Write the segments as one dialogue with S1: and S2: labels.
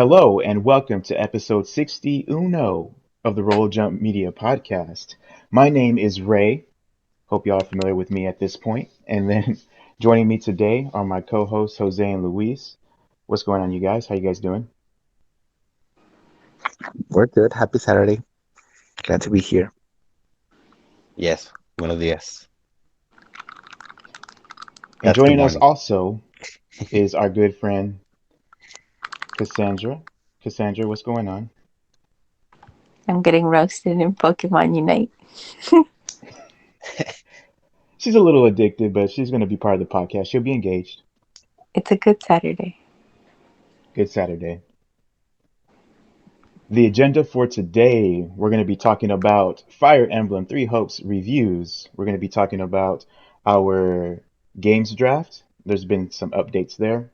S1: Hello and welcome to episode 60 Uno of the Roll Jump Media podcast. My name is Ray. Hope y'all are familiar with me at this point. And then joining me today are my co-hosts Jose and Luis. What's going on, you guys? How you guys doing?
S2: We're good. Happy Saturday. Glad to be here.
S3: Yes, buenos días.
S1: And
S3: That's good
S1: joining us
S3: morning.
S1: also is our good friend Cassandra. Cassandra, what's going on?
S4: I'm getting roasted in Pokemon Unite.
S1: She's a little addicted, but she's going to be part of the podcast. She'll be engaged.
S4: It's a good Saturday.
S1: Good Saturday. The agenda for today, we're going to be talking about Fire Emblem Three Hopes reviews. We're going to be talking about our games draft. There's been some updates there.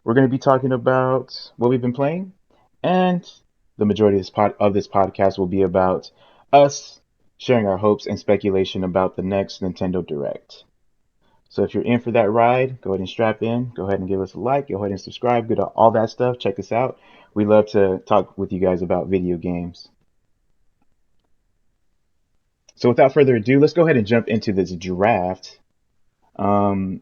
S1: We're going to be talking about what we've been playing, and the majority of this podcast will be about us sharing our hopes and speculation about the next Nintendo Direct. So if you're in for that ride, go ahead and strap in. Go ahead and give us a like. Go ahead and subscribe. Good all that stuff. Check us out. We love to talk with you guys about video games. So without further ado, let's go ahead and jump into this draft. Um,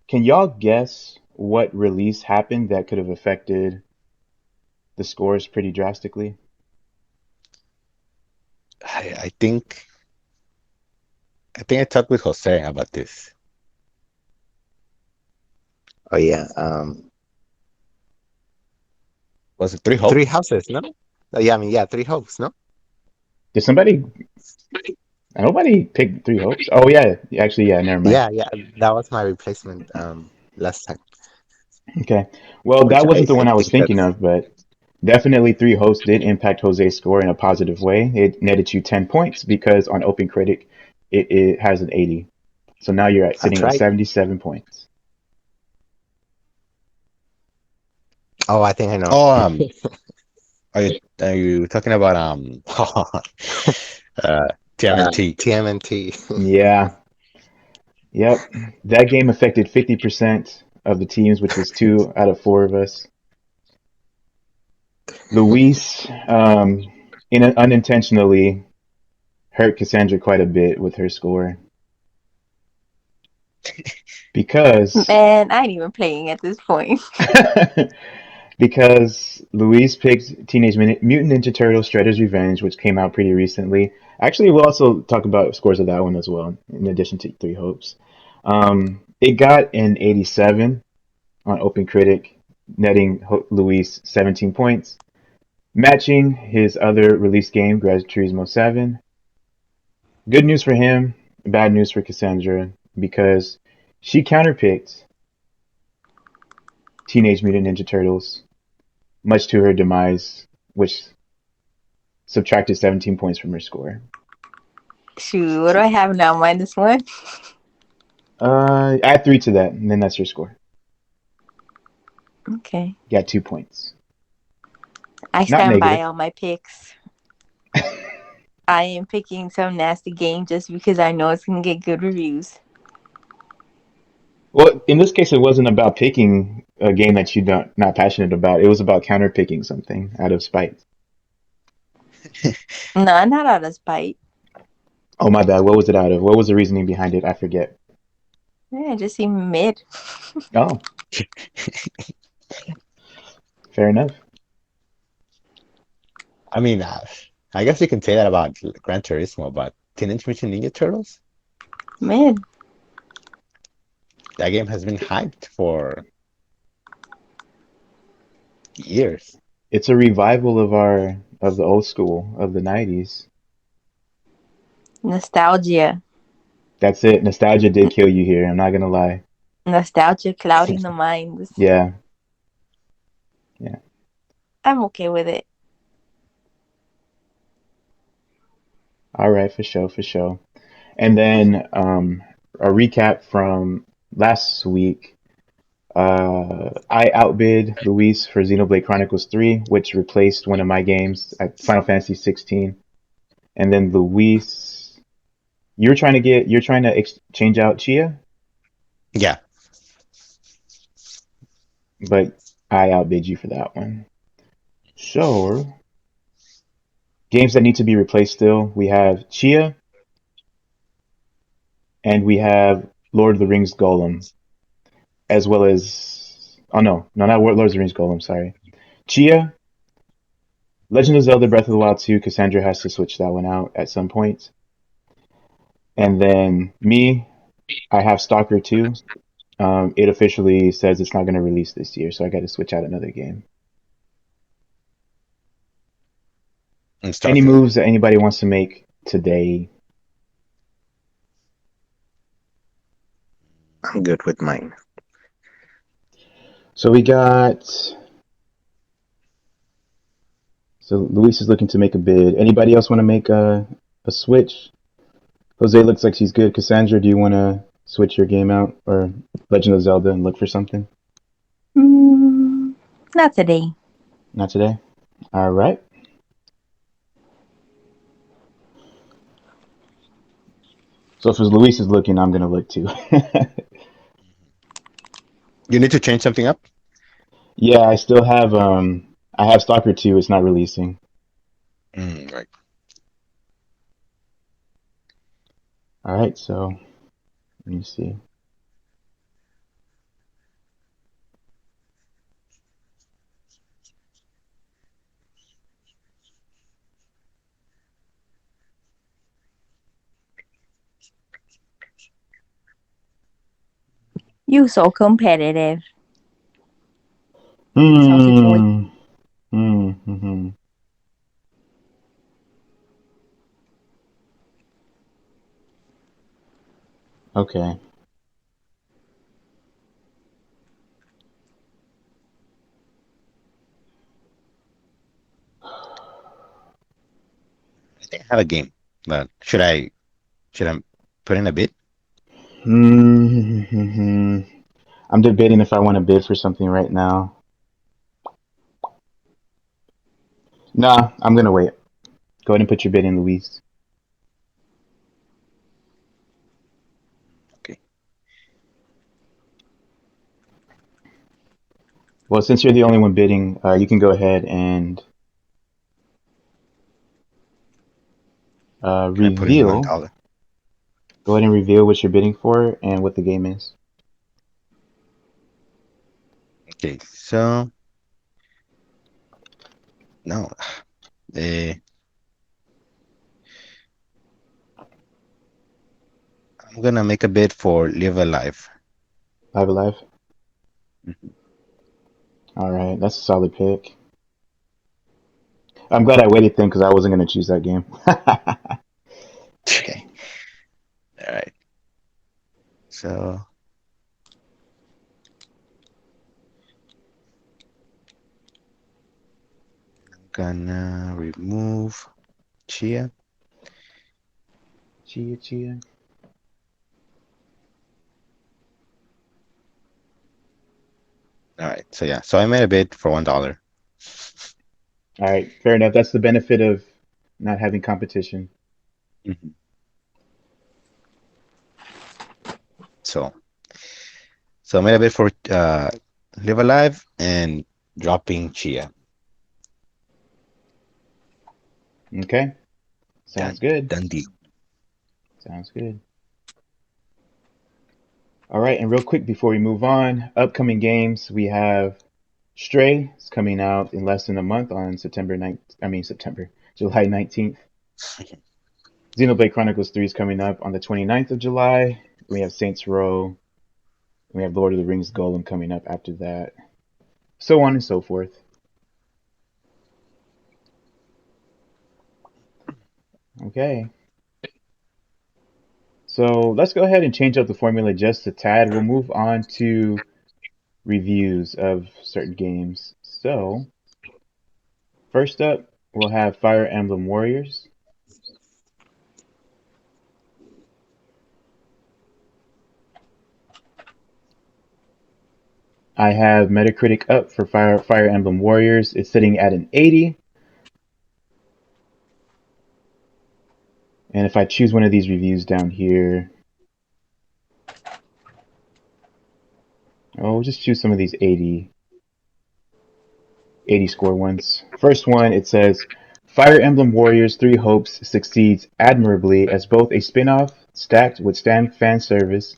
S1: can y'all guess what release happened that could have affected the scores pretty drastically?
S3: I think I talked with Jose about this.
S2: Oh yeah.
S3: Was it Three
S2: Three
S3: Hopes?
S2: houses, no? Oh, yeah, yeah, three hopes, no?
S1: Did somebody? Nobody picked Three Hopes. Oh yeah, actually yeah. Never mind.
S2: Yeah. That was my replacement last time.
S1: Okay. Well,
S2: Which
S1: that
S2: I,
S1: wasn't the
S2: I
S1: one I was
S2: think
S1: thinking
S2: that's
S1: of, but definitely Three Hosts did impact Jose's score in a positive way. It netted you 10 points because on Open Critic it has an 80. So now you're
S2: that's
S1: sitting at
S2: right.
S1: 77 points.
S2: Oh, I think I know.
S3: Oh, are you talking about TMNT?
S2: TMNT.
S1: Yeah. Yep. That game affected 50% of the teams, which was two out of four of us. Luis, unintentionally hurt Cassandra quite a bit with her score because
S4: Man, I ain't even playing at this point.
S1: because Louise picked Mutant Ninja Turtles Shredder's Revenge, which came out pretty recently. Actually, we'll also talk about scores of that one as well, in addition to Three Hopes. It got an 87 on Open Critic, netting Luis 17 points, matching his other release game, Gran Turismo 7. Good news for him, bad news for Cassandra, because she counterpicked Teenage Mutant Ninja Turtles, much to her demise, which subtracted 17 points from her score.
S4: Shoot, what do I have now? -1?
S1: Add three to that, and then that's your score.
S4: Okay.
S1: You got 2 points.
S4: I
S1: Not
S4: stand by
S1: negative.
S4: all my picks. I am picking some nasty game just because I know it's going to get good reviews.
S1: Well, in this case, it wasn't about picking a game that you're not passionate about. It was about counterpicking something out of spite.
S4: No, not out of spite.
S1: Oh, my bad. What was it out of? What was the reasoning behind it? I forget.
S4: Yeah, it just seemed mid.
S1: Oh, fair enough.
S3: I mean, I guess you can say that about Gran Turismo, but Teenage Mutant Ninja Turtles,
S4: Mid.
S3: that game has been hyped for years.
S1: It's a revival of the old school of the 90s.
S4: Nostalgia.
S1: That's it. Nostalgia did kill you here. I'm not gonna lie.
S4: Nostalgia clouding the minds.
S1: Yeah, yeah.
S4: I'm okay with it.
S1: All right, for sure, for sure. And then a recap from last week. I outbid Luis for Xenoblade Chronicles 3, which replaced one of my games at Final Fantasy 16. And then Luis, you're trying to change out Chia,
S3: Yeah,
S1: but I outbid you for that one. So, games that need to be replaced still, we have Chia and we have Lord of the Rings Golem, as well as no, not Lord of the Rings Golem. Sorry, Chia, Legend of Zelda: Breath of the Wild 2. Cassandra has to switch that one out at some point, and then me, I have Stalker 2. It officially says it's not going to release this year, so I got to switch out another game.
S3: And
S1: Any
S3: Starfield.
S1: moves that anybody wants to make today?
S2: I'm good with mine.
S1: So we got. So Luis is looking to make a bid. Anybody else want to make a switch? Jose looks like she's good. Cassandra, do you want to switch your game out or Legend of Zelda and look for something?
S4: Not today.
S1: Not today. All right. So if Luis is looking, I'm gonna look too.
S3: You need to change something up?
S1: Yeah, I still have I have Stalker 2. It's not releasing.
S3: Right.
S1: All right. So let me see.
S4: You so competitive. Saucy boy.
S1: Hmm. Hmm. Okay.
S3: I think I have a game, but should I put in a bid?
S1: Hmm. I'm debating if I want to bid for something right now. Nah, I'm gonna wait. Go ahead and put your bid in, Luis.
S3: Okay.
S1: Well, since you're the only one bidding, you can go ahead and
S3: Can I put in one
S1: reveal.
S3: dollar?
S1: Go ahead and reveal what you're bidding for and what the game is.
S3: Okay, so no. Uh, I'm gonna make a bid for Live Alive.
S1: Live Alive.
S3: Mhm.
S1: All right, that's a solid pick. I'm glad I waited then because I wasn't gonna choose that game.
S3: Okay. All right. So I'm gonna remove Chia.
S1: Chia, chia.
S3: All right. So yeah. So I made a bid for $1.
S1: All right, fair enough. That's the benefit of not having competition.
S3: Mhm. So I made a bid for Live Alive and dropping Chia.
S1: Okay, sounds
S3: Done.
S1: good.
S3: Done deal.
S1: Sounds good. All right, and real quick before we move on, upcoming games we have Stray. It's coming out in less than a month on July 19th. Xenoblade Chronicles 3 is coming up on the 29th of July. We have Saints Row. We have Lord of the Rings Golem coming up after that. So on and so forth. Okay. So let's go ahead and change up the formula just a tad. We'll move on to reviews of certain games. So, first up, we'll have Fire Emblem Warriors. I have Metacritic up for Fire Emblem Warriors. It's sitting at an 80. And if I choose one of these reviews down here, oh, we'll just choose some of these 80. 80 score ones. First one, it says Fire Emblem Warriors 3 Hopes succeeds admirably as both a spin off stacked with stand fan service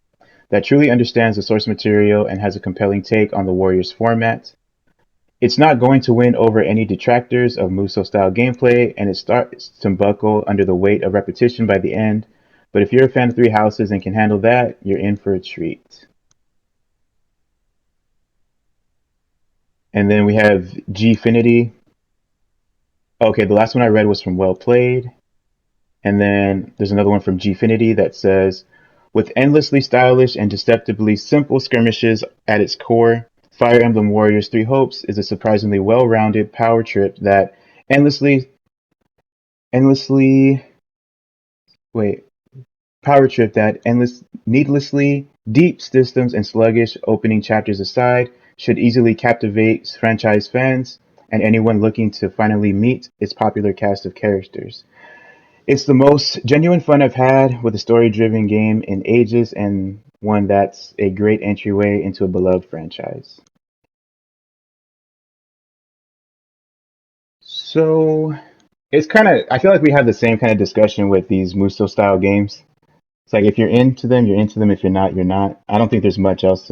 S1: that truly understands the source material and has a compelling take on the Warriors format. It's not going to win over any detractors of Muso style gameplay, and it starts to buckle under the weight of repetition by the end. But if you're a fan of Three Houses and can handle that, you're in for a treat. And then we have Gfinity. Okay, the last one I read was from Well Played. And then there's another one from Gfinity that says, with endlessly stylish and deceptively simple skirmishes at its core, Fire Emblem Warriors 3 Hopes is a surprisingly well-rounded power trip that endlessly, endlessly, wait, power trip that needlessly deep systems and sluggish opening chapters aside should easily captivate franchise fans and anyone looking to finally meet its popular cast of characters. It's the most genuine fun I've had with a story-driven game in ages and one that's a great entryway into a beloved franchise. So it's kind of, I feel like we have the same kind of discussion with these Muso style games. It's like if you're into them, you're into them. If you're not, you're not. I don't think there's much else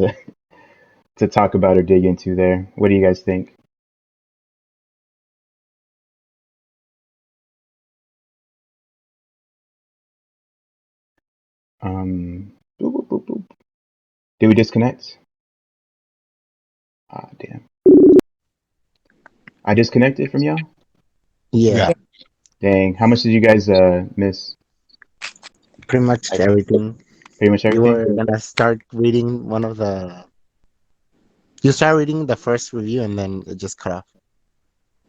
S1: to talk about or dig into there. What do you guys think? Boop, boop, boop, boop. Did we disconnect? Ah, damn. I disconnected from y'all?
S2: Yeah,
S3: Yeah.
S1: Dang. How much did you guys miss?
S2: pretty much
S3: I,
S2: everything.
S1: Pretty much
S2: You
S1: everything?
S2: were gonna start reading one of the. You start reading the first review and then it just cut off.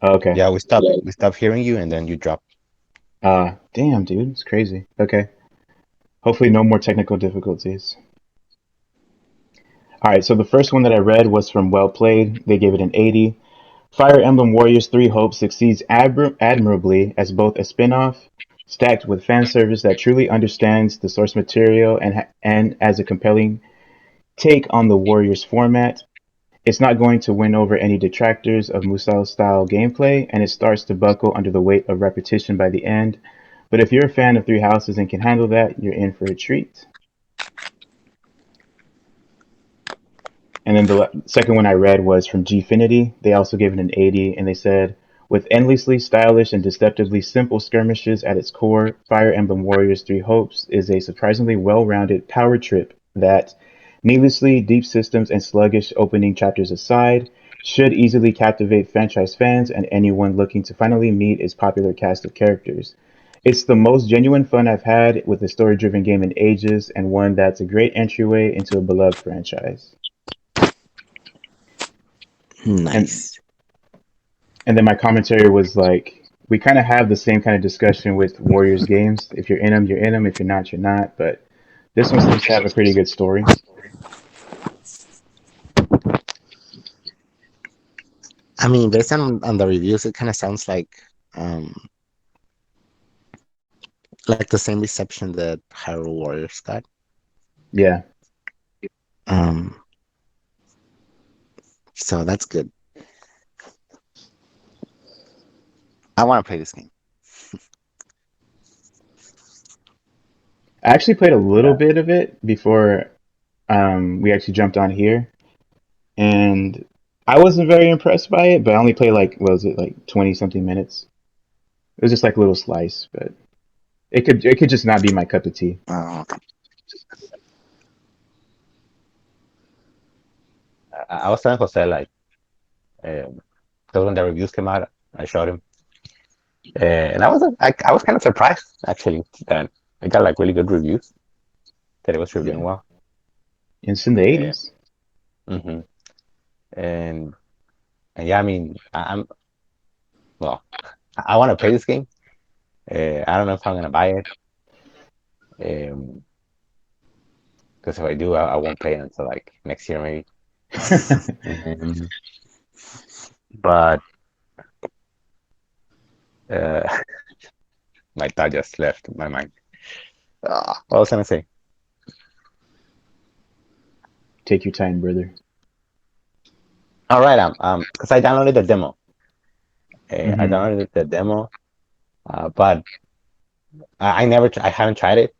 S1: Oh, okay.
S3: yeah, we stopped hearing you, and then you dropped.
S1: Damn, dude. It's crazy. Okay. Hopefully no more technical difficulties. All right, so the first one that I read was from Well Played. They gave it an 80. Fire Emblem Warriors 3 Hope succeeds admirably as both a spin-off stacked with fan service that truly understands the source material and as a compelling take on the Warriors format. It's not going to win over any detractors of Musou style gameplay, and it starts to buckle under the weight of repetition by the end. But if you're a fan of Three Houses and can handle that, you're in for a treat. And then the second one I read was from Gfinity. They also gave it an 80, and they said, with endlessly stylish and deceptively simple skirmishes at its core, Fire Emblem Warriors 3 Hopes is a surprisingly well-rounded power trip that, needlessly deep systems and sluggish opening chapters aside, should easily captivate franchise fans and anyone looking to finally meet its popular cast of characters. It's the most genuine fun I've had with a story-driven game in ages, and one that's a great entryway into a beloved franchise. And
S2: Nice.
S1: and then my commentary was like, we kind of have the same kind of discussion with Warriors games. If you're in them, you're in them. If you're not, you're not. But this one seems to have a pretty good story.
S2: I mean, based on the reviews, it kind of sounds um like the same reception that Hyrule Warriors got.
S1: Yeah.
S2: Um, so that's good. I want to play this game.
S1: I actually played a little
S3: Yeah.
S1: bit of it before we actually jumped on here, and I wasn't very impressed by it. But I only played like, what was it, like 20 something minutes? It was just like a little slice, but it could just not be my cup of tea.
S2: Okay.
S3: I was telling Jose like, um, so when the reviews came out, I showed him, and I was kind of surprised actually that it got like really good reviews. That it was reviewing
S1: Yeah.
S3: well.
S1: It's in the
S3: Uh,
S1: 80s.
S3: hmm And and yeah, I mean, I'm well, I want to play this game. I don't know if I'm gonna buy it. Um, because if I do, I won't play it until like next year maybe. Um, but uh, my thought just left my mind. What was I gonna say?
S1: Take your time, brother.
S3: All right, because I downloaded the demo. I
S1: Hmm.
S3: downloaded the demo, but I haven't tried it.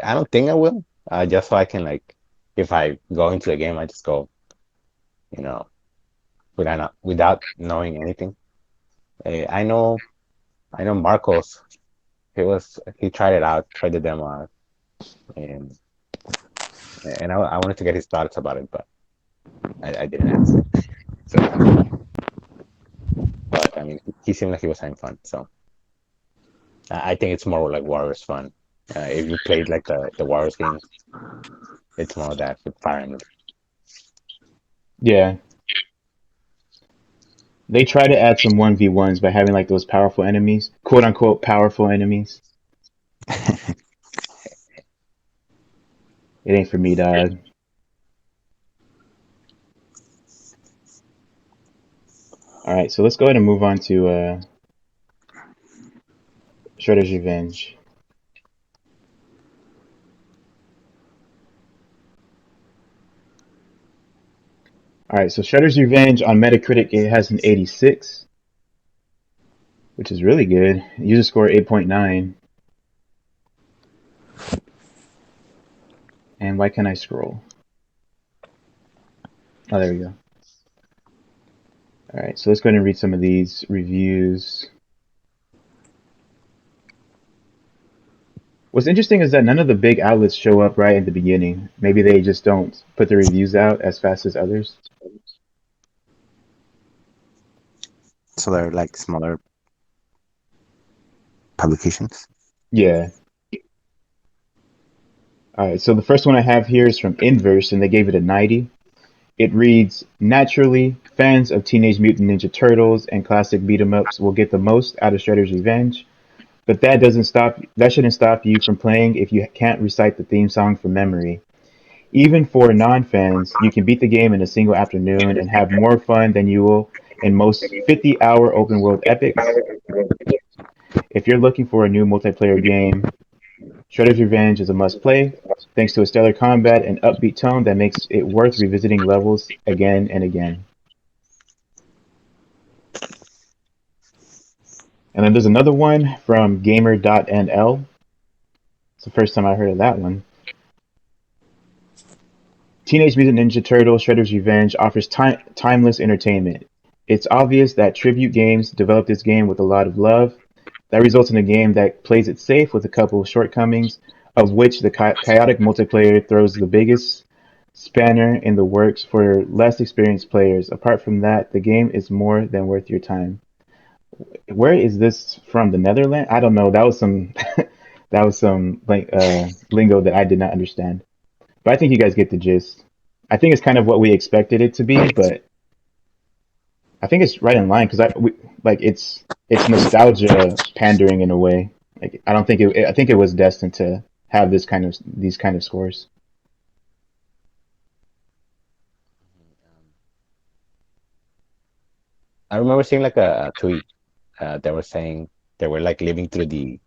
S3: I don't think I will. Just so I can like, if I go into the game, I just go, you know, without knowing anything. I know, I know Marcos. He tried it out, tried the demo out, and I wanted to get his thoughts about it, but I didn't ask. So, but I mean, he seemed like he was having fun. So I think it's more like Warriors fun. If you played like the Warriors games, it's more of that with Fire Emblem.
S1: Yeah, they try to add some 1v1s by having like those powerful enemies, quote unquote powerful enemies. It ain't for me, dog. All right, so let's go ahead and move on to Shredder's Revenge. All right, so Shredder's Revenge on Metacritic it has an 86, which is really good. User score 8.9. And why can't I scroll? Oh, there we go. All right, so let's go ahead and read some of these reviews. What's interesting is that none of the big outlets show up right at the beginning. Maybe they just don't put the reviews out as fast as others.
S2: So they're like smaller publications.
S1: Yeah. All right, so the first one I have here is from Inverse, and they gave it a 90. It reads, naturally, fans of Teenage Mutant Ninja Turtles and classic beat 'em ups will get the most out of Shredder's Revenge, but that shouldn't stop you from playing if you can't recite the theme song from memory. Even for non-fans, you can beat the game in a single afternoon and have more fun than you will in most 50-hour open world epics. If you're looking for a new multiplayer game, Shredder's Revenge is a must-play, thanks to a stellar combat and upbeat tone that makes it worth revisiting levels again and again. And then there's another one from Gamer.nl. It's the first time I heard of that one. Teenage Mutant Ninja Turtles Shredder's Revenge offers timeless entertainment. It's obvious that Tribute Games developed this game with a lot of love. That results in a game that plays it safe with a couple of shortcomings, of which the chaotic multiplayer throws the biggest spanner in the works for less experienced players. Apart from that, the game is more than worth your time. Where is this from? The Netherlands? I don't know. That was some that was some like lingo that I did not understand. But I think you guys get the gist. I think it's kind of what we expected it to be, but I think it's right in line because like it's nostalgia pandering in a way. Like I don't think it. I think it was destined to have these kind of scores.
S3: I remember seeing like a tweet that was saying they were like living through the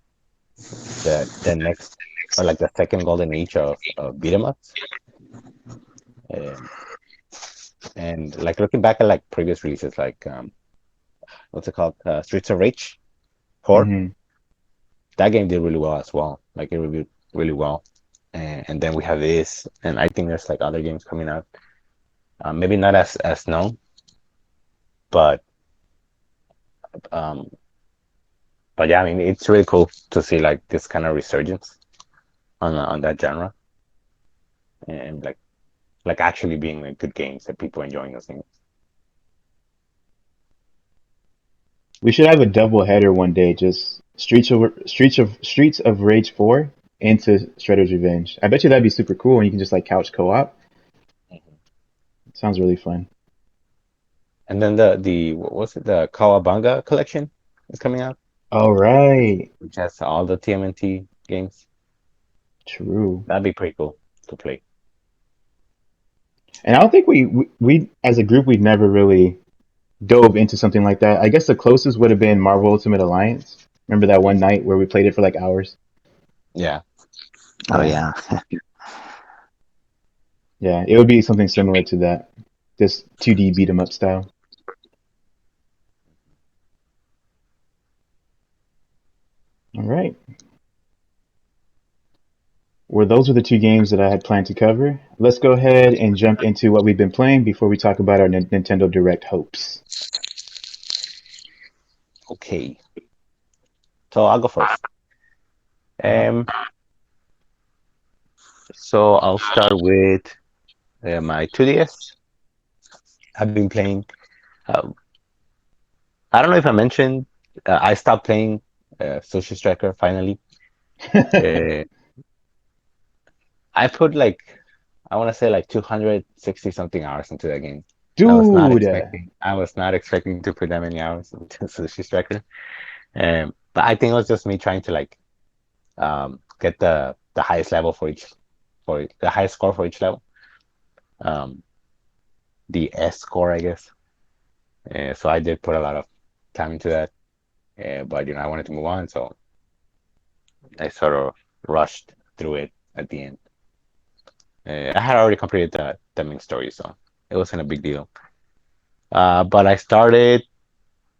S3: next or like the second golden age of beat 'em ups. Um, and like looking back at like previous releases, like what's it called? Streets of Rage 4.
S1: Hmm.
S3: That game did really well as well. Like it reviewed really well. And then we have this, and I think there's like other games coming out. Maybe not as known, but um, but yeah, I mean it's really cool to see like this kind of resurgence on that genre, and like actually being like good games that people are enjoying those games.
S1: We should have a double header one day. Just Streets of Rage 4 into Shredder's Revenge. I bet you that'd be super cool, and you can just like couch co-op.
S3: Mhm.
S1: Sounds really fun.
S3: And then the what was it? The Kawabanga collection is coming out,
S1: All right,
S3: which has all the TMNT games.
S1: true.
S3: That'd be pretty cool to play.
S1: And I don't think we as a group we've never really dove into something like that. I guess the closest would have been Marvel Ultimate Alliance. Remember that one night where we played it for like hours?
S3: Yeah.
S2: Oh
S1: Yeah,
S2: yeah.
S1: yeah. It would be something similar to that, this 2D beat 'em up style. All right. Well, those are the two games that I had planned to cover. Let's go ahead and jump into what we've been playing before we talk about our Nintendo Direct hopes.
S3: Okay, so I'll go first.
S1: Uh-huh.
S3: Um, so I'll start with my 2DS. I've been playing. Uh, I don't know if I mentioned. I stopped playing Sushi Striker finally. Uh, I put like I want to say like 260 something hours into that game.
S1: Dude,
S3: I was not expecting to put that many hours into Sushi Striker. But I think it was just me trying to like get the highest level for the highest score for each level. Um, the S score, I guess. So I did put a lot of time into that. But I wanted to move on, so I sort of rushed through it at the end. I had already completed the main story, so it wasn't a big deal. But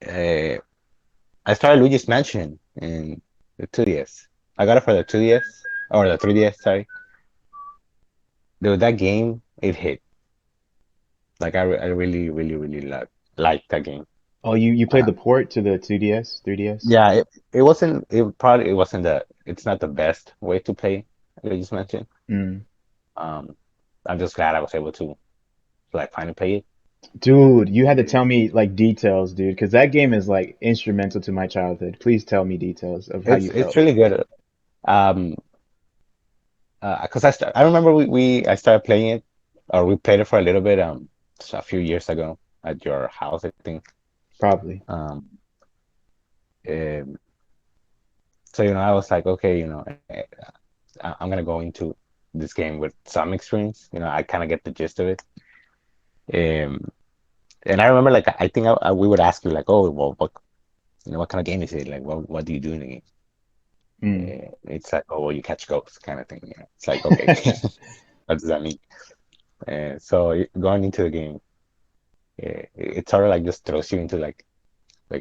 S3: uh, I started Luigi's Mansion in the 2DS. I got it for the 2DS or the 3DS, sorry. Dude, that game, it hit. Like I really, really, really like that game.
S1: oh, you played
S3: Uh,
S1: the port to the 2DS, 3DS?
S3: yeah, it's not the best way to play Luigi's Mansion.
S1: Mm.
S3: Um, I'm just glad I was able to like finally play it.
S1: Dude, you had to
S3: Uh,
S1: tell me like details, dude, because that game is like instrumental to my childhood. Please tell me details of how you
S3: it's
S1: felt.
S3: really good. Um, because I remember I started playing it, or we played it for a little bit a few years ago at your house, I think.
S1: Probably.
S3: Um, um, so I was like, okay, I'm gonna go into this game with some experience. I kind of get the gist of it. Um, and I remember like I think we would ask you like, oh, well, what kind of game is it? Like, what do you do in the game?
S1: Mm.
S3: It's like, oh, well, you catch ghosts kind of thing. It's like, okay, what does that mean? So going into the game, it sort of like just throws you into like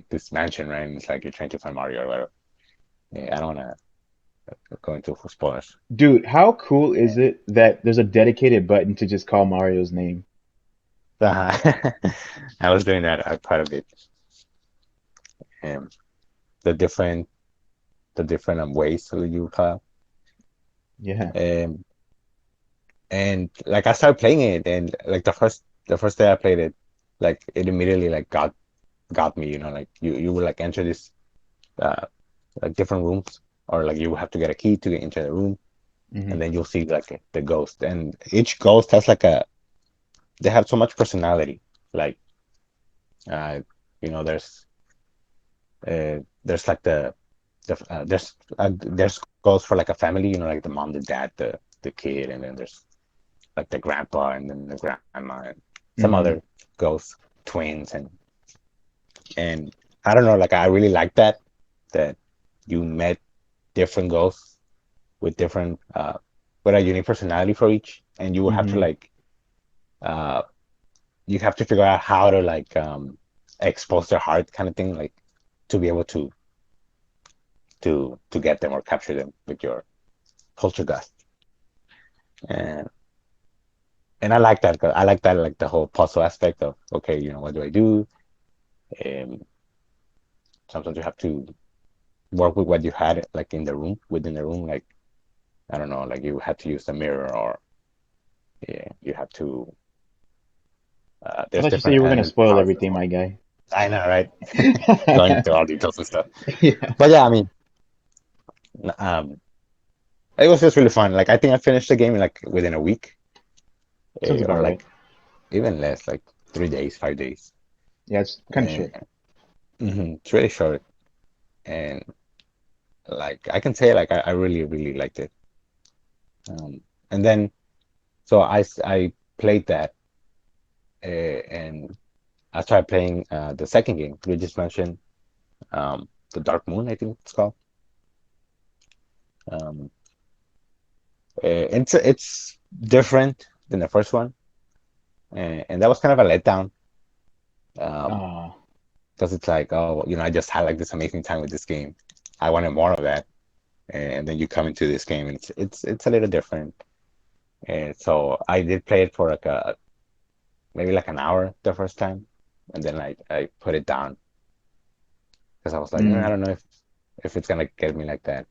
S3: this mansion, right? And it's like you're trying to find Mario or whatever. I don't want to go into full spoilers.
S1: Dude, how cool is it that there's a dedicated button to just call Mario's name?
S3: Uh, I was doing that quite a bit. Um, the different ways that you have.
S1: Yeah.
S3: Um, and like I started playing it, and like the first day I played it, like it immediately like got me. Like you would like enter this uh like different rooms, or like you have to get a key to get into the room, and
S1: Hmm.
S3: then you'll see like the ghost, and each ghost has like they have so much personality. Like uh you know there's like there's ghosts for like a family, like the mom, the dad, the kid, and then there's like the grandpa and then the grandma and some other
S1: Hmm.
S3: ghosts, twins, and I don't know, like I really like that you met different ghosts with different with a unique personality for each, and you will have to
S1: Hmm.
S3: like uh you have to figure out how to like expose their heart kind of thing, like to be able to get them or capture them with your poltergeist. And I like that. 'Cause I like that, like the whole puzzle aspect of, okay, what do I do? Um, Sometimes you have to work with what you had like within the room. Like I don't know, like you had to use the mirror, or yeah, you have to.
S1: I
S3: There's
S1: thought you said
S3: different
S1: you were gonna spoil
S3: parts as
S1: everything,
S3: well.
S1: my guy.
S3: I know, right? Going into all details and stuff.
S1: Yeah.
S3: But yeah, I mean, um, it was just really fun. Like I think I finished the game like within a week,
S1: Sounds about
S3: or
S1: right.
S3: like even less, like 3 days, 5 days.
S1: Yeah, it's kind of
S3: Uh,
S1: short.
S3: it's really short, and like I can say, like I really, really liked it. And then so I played that, and I started playing the second game you just mentioned, the Dark Moon, I think it's called. Um, it's different than the first one, and that was kind of a letdown.
S1: Ah,
S3: Because it's like, oh, I just had like this amazing time with this game. I wanted more of that. and then you come into this game, and it's a little different. And so I did play it for like a maybe like an hour the first time, and then I put it down because I was like, I
S1: Mm.
S3: don't know if it's gonna get me like that.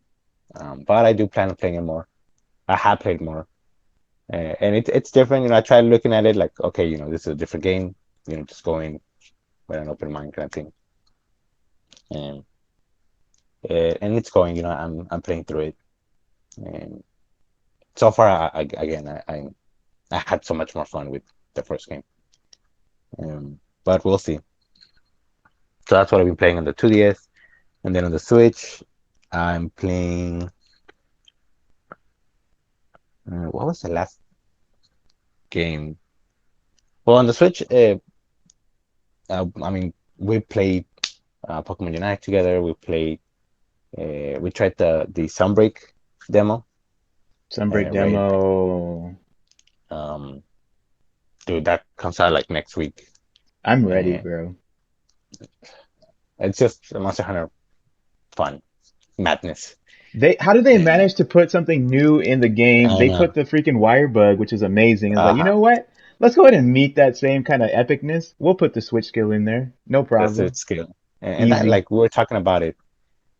S3: But I do plan on playing it more. I have played more, and it's different. I tried looking at it like, okay, this is a different game. Just go in with an open mind kind of thing, and and it's going. I'm playing through it, and so far, again, I had so much more fun with the first game. But we'll see. So that's what I've been playing on the 2DS, and then on the Switch, I'm playing. What was the last game? Well, on the Switch, I mean, we played Pokemon Unite together. We played. We tried the Sunbreak demo.
S1: Sunbreak
S3: Raid.
S1: demo.
S3: Um, Dude, that comes out like next week.
S1: I'm ready,
S3: Uh,
S1: bro.
S3: it's just Monster Hunter fun madness.
S1: How did they
S3: And
S1: manage to put something new in the game?
S3: I
S1: They
S3: know.
S1: put the freaking wire bug, which is amazing. It's like, you
S3: Uh-huh.
S1: know what? Let's go ahead and meet that same kind of epicness. We'll put the switch skill in there. No
S3: That's
S1: problem.
S3: its skill. And that,
S1: Easy.
S3: like we were talking about it,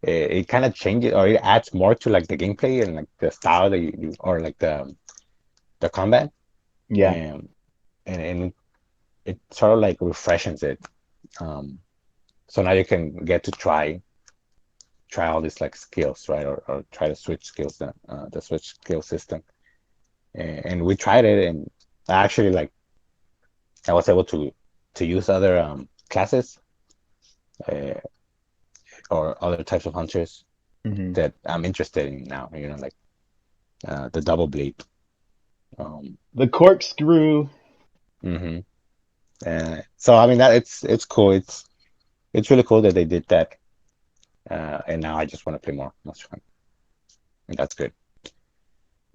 S3: it kind of changes or it adds more to like the gameplay and like the style that or like the combat,
S1: Yeah.
S3: and and it sort of like refreshes it. Um, so now you can get to try all these like skills, right? Or try to switch skills, the switch skill system. And we tried it, and I actually like I was able to use other classes uh, or other types of hunters
S1: Hmm.
S3: that I'm interested in now. Like the double blade. Um,
S1: The corkscrew.
S3: hmm So I mean that it's cool. It's really cool that they did that. And now I just want to play more Monster Hunter, and that's good.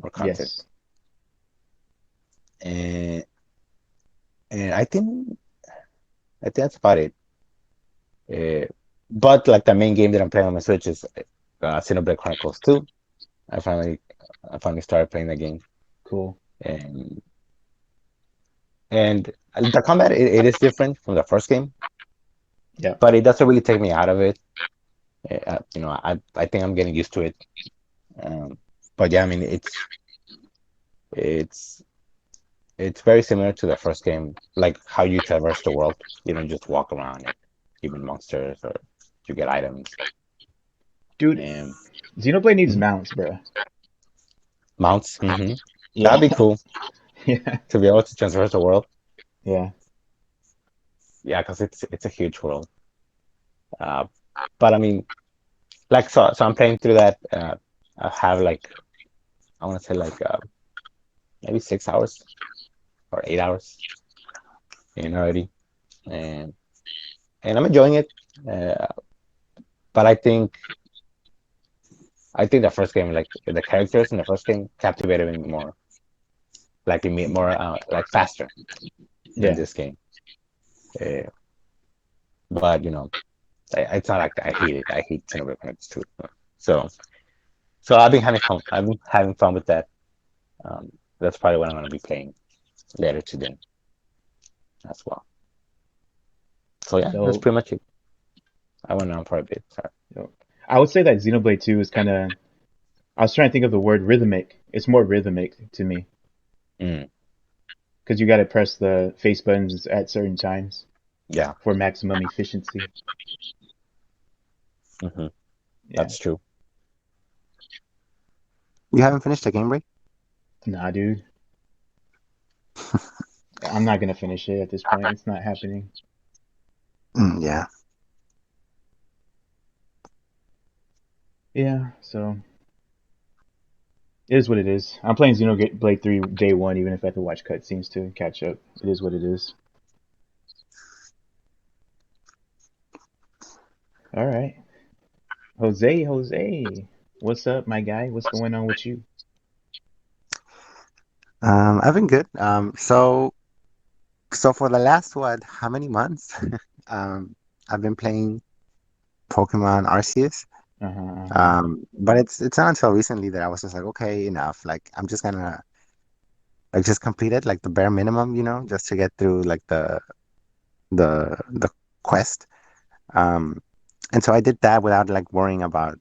S3: More content.
S1: Yes.
S3: And and I think that's about it. Uh, but like the main game that I'm playing on my Switch is Xenoblade Chronicles 2. I finally I finally started playing the game,
S1: Cool.
S3: and and the combat it is different from the first game,
S1: Yep.
S3: but it doesn't really take me out of it. I think I'm getting used to it. Um, but yeah, I mean it's it's very similar to the first game, like how you traverse the world. You don't just walk around and even monsters or you get items
S1: Dude,
S3: and
S1: Xenoblade needs
S3: mhm,
S1: mounts, bro.
S3: mounts.
S1: Yeah.
S3: That'd be cool
S1: Yeah.
S3: to be able to traverse the world.
S1: Yeah.
S3: Yeah, because it's a huge world. Uh, but I mean, like so I'm playing through that. I have like I want to say like maybe 6 hours or 8 hours already, and and I'm enjoying it. Uh, but I think the first game, like the characters in the first game, captivated me more, like it made more like faster than
S1: Yeah.
S3: this game. Uh, but it's not like I hate it. I hate Xenoblade Chronicles 2. So so I've been having fun. I've been having fun with that. Um, that's probably what I'm gonna be playing later today as well. So yeah, that's
S1: Dope.
S3: pretty much it. I went on for a bit. Sorry.
S1: Dope. I would say that Xenoblade 2 is kind of. I was trying to think of the word rhythmic. It's more rhythmic to me
S3: Mm,
S1: because you got to press the face buttons at certain times
S3: yeah,
S1: for maximum efficiency.
S3: hmm
S1: Yeah.
S3: that's true.
S2: You haven't finished the game, right?
S1: Nah, dude. I'm not gonna finish it at this point. It's not happening.
S2: Yeah.
S1: Yeah. So it is what it is. I'm playing Xenoblade 3 day one, even if I have to watch cutscenes to catch up. It is what it is. All right. Jose. What's up, my guy? What's going on with you?
S2: I've been good. So for the last how many months? Um, I've been playing Pokemon Arceus.
S1: Uh-huh, uh-huh.
S2: But it's not until recently that I was just like, okay, enough. Like I'm just gonna like just complete it, like the bare minimum, just to get through like the quest. Um, and so I did that without like worrying about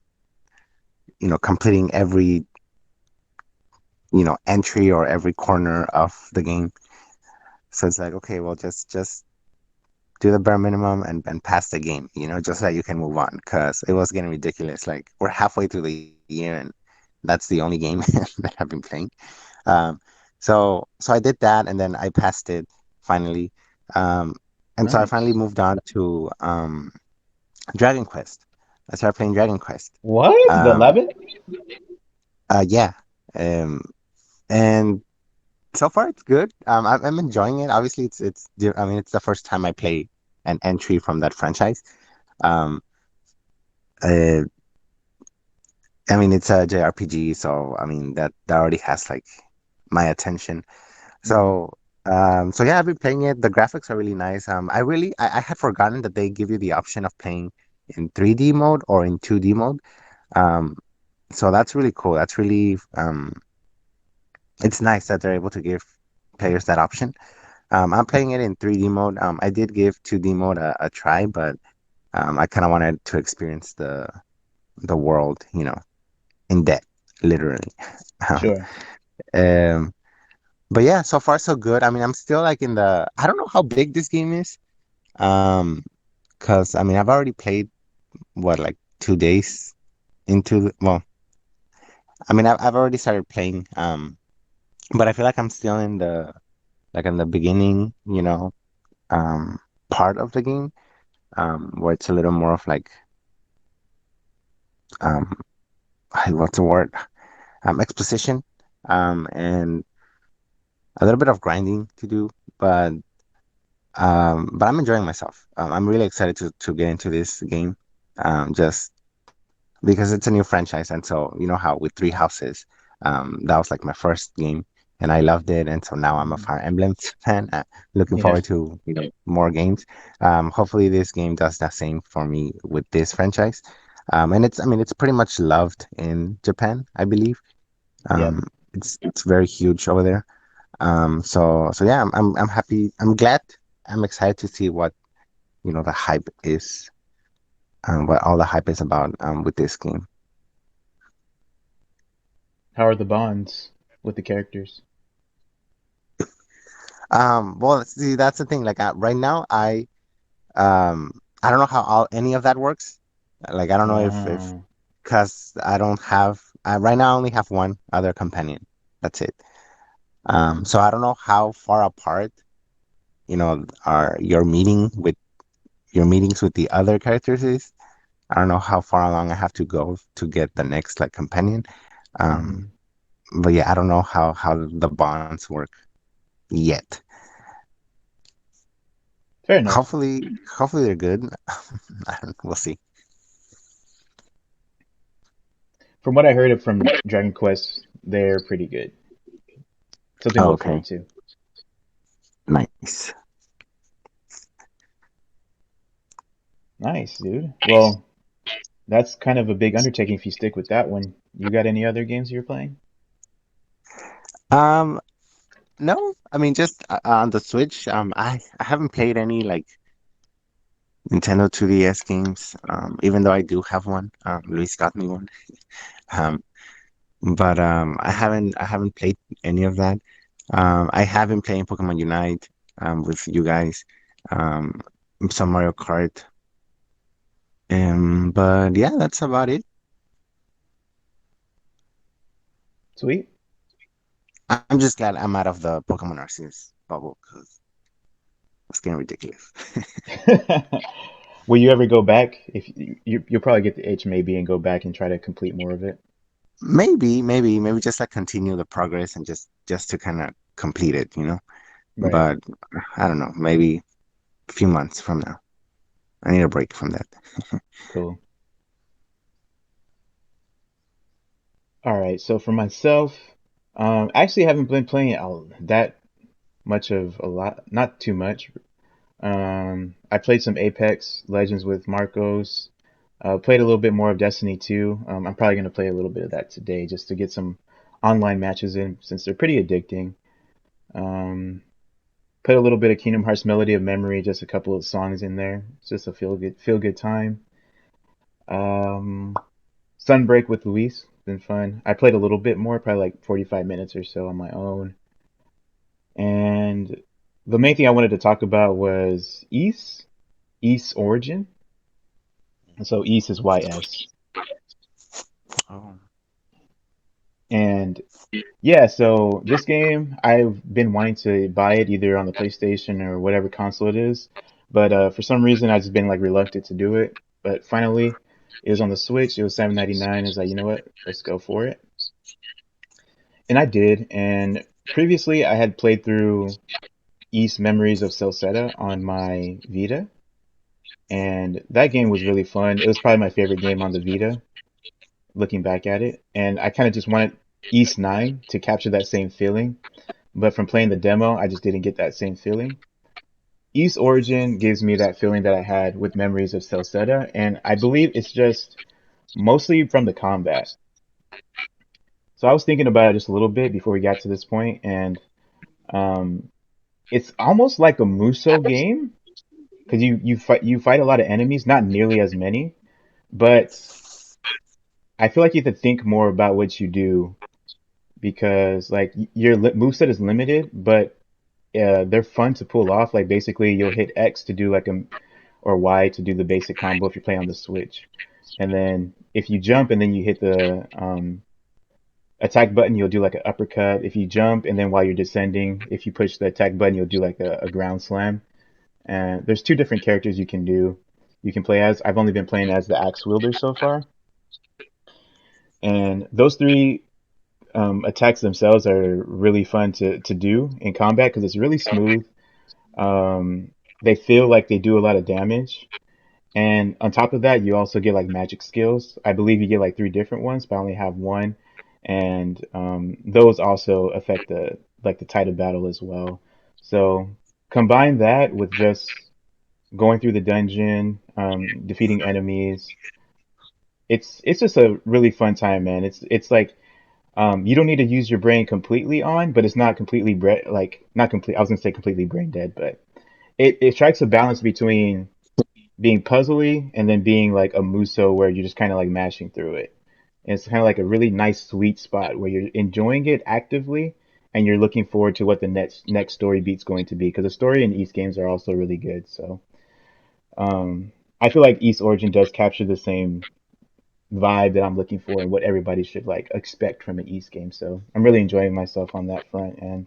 S2: completing every entry or every corner of the game. So it's like, okay, well, just do the bare minimum and pass the game, just so that you can move on because it was getting ridiculous. Like we're halfway through the year and that's the only game that I've been playing. Um, so I did that and then I passed it finally. Um, and so I finally
S1: Nice.
S2: moved on to Dragon Quest. I started playing Dragon Quest.
S1: What? The
S2: Um,
S1: 11?
S2: yeah. Um, and so far it's good. I'm enjoying it. Obviously, I mean, it's the first time I play an entry from that franchise. Um, uh, I mean, it's a JRPG, so I mean that already has like my attention.
S1: Mm-hmm.
S2: So, so yeah, I've been playing it. The graphics are really nice. I had forgotten that they give you the option of playing in 3D mode or in 2D mode. Um, so that's really cool. That's really it's nice that they're able to give players that option. I'm playing it in 3D mode. I did give 2D mode a try, but I kind of wanted to experience the world, in depth, literally. Um,
S1: Sure.
S2: um, but yeah, so far so good. I mean, I'm still like I don't know how big this game is. Um, because I mean, I've already played what like 2 days well, I mean, I've already started playing. But I feel like I'm still in the beginning, um, part of the game, where it's a little more of like, um, what's the word? Exposition, and a little bit of grinding to do, but I'm enjoying myself. I'm really excited to get into this game, just because it's a new franchise, and so how with Three Houses, that was like my first game, and I loved it, and so now I'm a
S1: Hmm.
S2: Fire Emblem fan. Looking
S1: Yeah.
S2: forward to more games. Hopefully, this game does the same for me with this franchise. And I mean, it's pretty much loved in Japan, I believe.
S1: Yep.
S2: Um, it's very huge over there. So yeah, I'm happy. I'm glad. I'm excited to see what the hype is, what all the hype is about with this game.
S1: How are the bonds with the characters?
S2: Well, see, that's the thing. Like right now, I don't know how any of that works. Like I don't know if
S1: Ah.
S2: because I don't have right now I only have one other companion. That's it. So I don't know how far apart are your meetings with the other characters is. I don't know how far along I have to go to get the next like companion. Um,
S1: Hmm.
S2: but yeah, I don't know how the bonds work yet.
S1: Fair enough.
S2: Hopefully they're good. We'll see.
S1: From what I heard of from Dragon Quest, they're pretty good. Something to
S2: Oh,
S1: look forward
S2: okay,
S1: to.
S2: nice.
S1: Nice, dude. Well, that's kind of a big undertaking if you stick with that one. You got any other games you're playing?
S2: Um, no, I mean just on the Switch. I haven't played any like Nintendo 2DS games. Even though I do have one. Luis got me one. Um, but I haven't played any of that. I have been playing Pokemon Unite with you guys. Um, some Mario Kart. But yeah, that's about it.
S1: Sweet.
S2: I'm just glad I'm out of the Pokemon Arceus bubble because it's getting ridiculous.
S1: Will you ever go back? If you'll probably get the itch maybe and go back and try to complete more of it.
S2: Maybe just like continue the progress and just to kind of complete it.
S1: Right.
S2: But I don't know, maybe a few months from now. I need a break from that.
S1: Cool. All right. So for myself, I actually haven't been playing that much of a lot, not too much. I played some Apex Legends with Marcos. Played a little bit more of Destiny 2. I'm probably gonna play a little bit of that today just to get some online matches in since they're pretty addicting. Um, Put a little bit of Kingdom Hearts Melody of Memory, just a couple of songs in there. It's just a feel good time. Um, Sunbreak with Luis, been fun. I played a little bit more, probably like 45 minutes or so on my own. And the main thing I wanted to talk about was Ys Origin. So Ys is YS.
S2: Oh,
S1: And yeah, so this game, I've been wanting to buy it either on the PlayStation or whatever console it is, but for some reason I've just been like reluctant to do it. But finally, it was on the Switch. It was 7.99. I was like, you know what? Let's go for it. And I did. And previously, I had played through East Memories of Celceta on my Vita, and that game was really fun. It was probably my favorite game on the Vita, looking back at it. And I kind of just wanted East 9 to capture that same feeling. But from playing the demo, I just didn't get that same feeling. East Origin gives me that feeling that I had with Memories of Celceta, and I believe it's just mostly from the combat. So I was thinking about it just a little bit before we got to this point, and um, it's almost like a Muso game because you fight a lot of enemies, not nearly as many, but I feel like you have to think more about what you do because like your moveset is limited, but they're fun to pull off. Like basically, you'll hit X to do like a or Y to do the basic combo if you're playing on the Switch, and then if you jump and then you hit the attack button, you'll do like an uppercut. If you jump and then while you're descending, if you push the attack button, you'll do like a ground slam. And there's two different characters you can do. You can play as. I've only been playing as the axe wielder so far, and those three attacks themselves are really fun to do in combat because it's really smooth. They feel like they do a lot of damage. And on top of that, you also get like magic skills. I believe you get like three different ones, but I only have one. And those also affect the tide of battle as well. So combine that with just going through the dungeon, defeating enemies. It's just a really fun time, man. It's like you don't need to use your brain completely on, but it's not completely like not complete. I was gonna say completely brain dead, but it strikes a balance between being puzzly and then being like a muso where you're just kind of like mashing through it. And it's kind of like a really nice sweet spot where you're enjoying it actively and you're looking forward to what the next story beat's going to be because the story in East games are also really good. So I feel like East Origin does capture the same vibe that I'm looking for and what everybody should like expect from an East game. So I'm really enjoying myself on that front and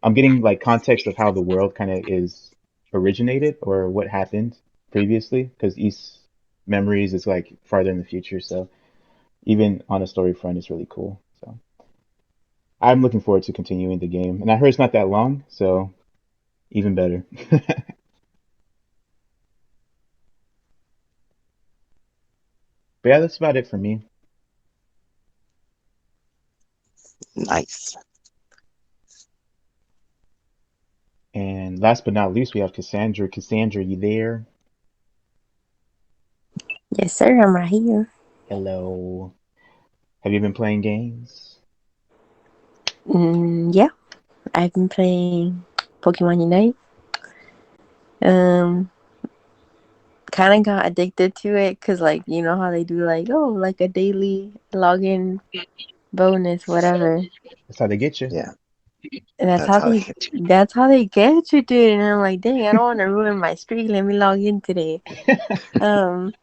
S1: I'm getting like context of how the world kind of is originated or what happened previously because East Memories is like farther in the future. So even on a story front, it's really cool. So I'm looking forward to continuing the game. And I heard it's not that long, so even better. But yeah, that's about it for me.
S2: nice.
S1: And last but not least, we have Cassandra. Cassandra, you there?
S4: Yes, sir. I'm right here.
S1: Hello. Have you been playing games?
S4: Yeah, I've been playing Pokemon Unite. Um, kind of got addicted to it because, like, you know how they do, like, oh, like a daily login bonus, whatever.
S1: That's how they get you.
S2: Yeah,
S4: And that's
S2: that's
S4: how
S2: how they
S4: they
S2: hit you.
S4: that's how they get you, dude. And I'm like, dang, I don't want to ruin my streak. Let me log in today. Um,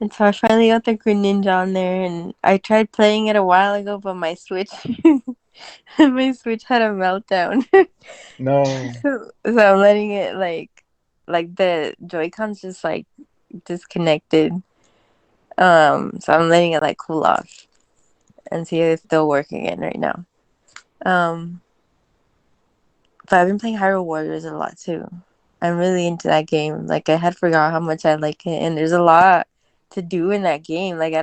S4: and so I finally got the Greninja on there, and I tried playing it a while ago, but my Switch, my Switch had a meltdown.
S1: No.
S4: So I'm letting it like the Joy Cons just like disconnected. So I'm letting it like cool off and see if it'll work again right now. Um, but I've been playing Hyrule Warriors a lot too. I'm really into that game. Like I had forgot how much I like it, and there's a lot to do in that game. Like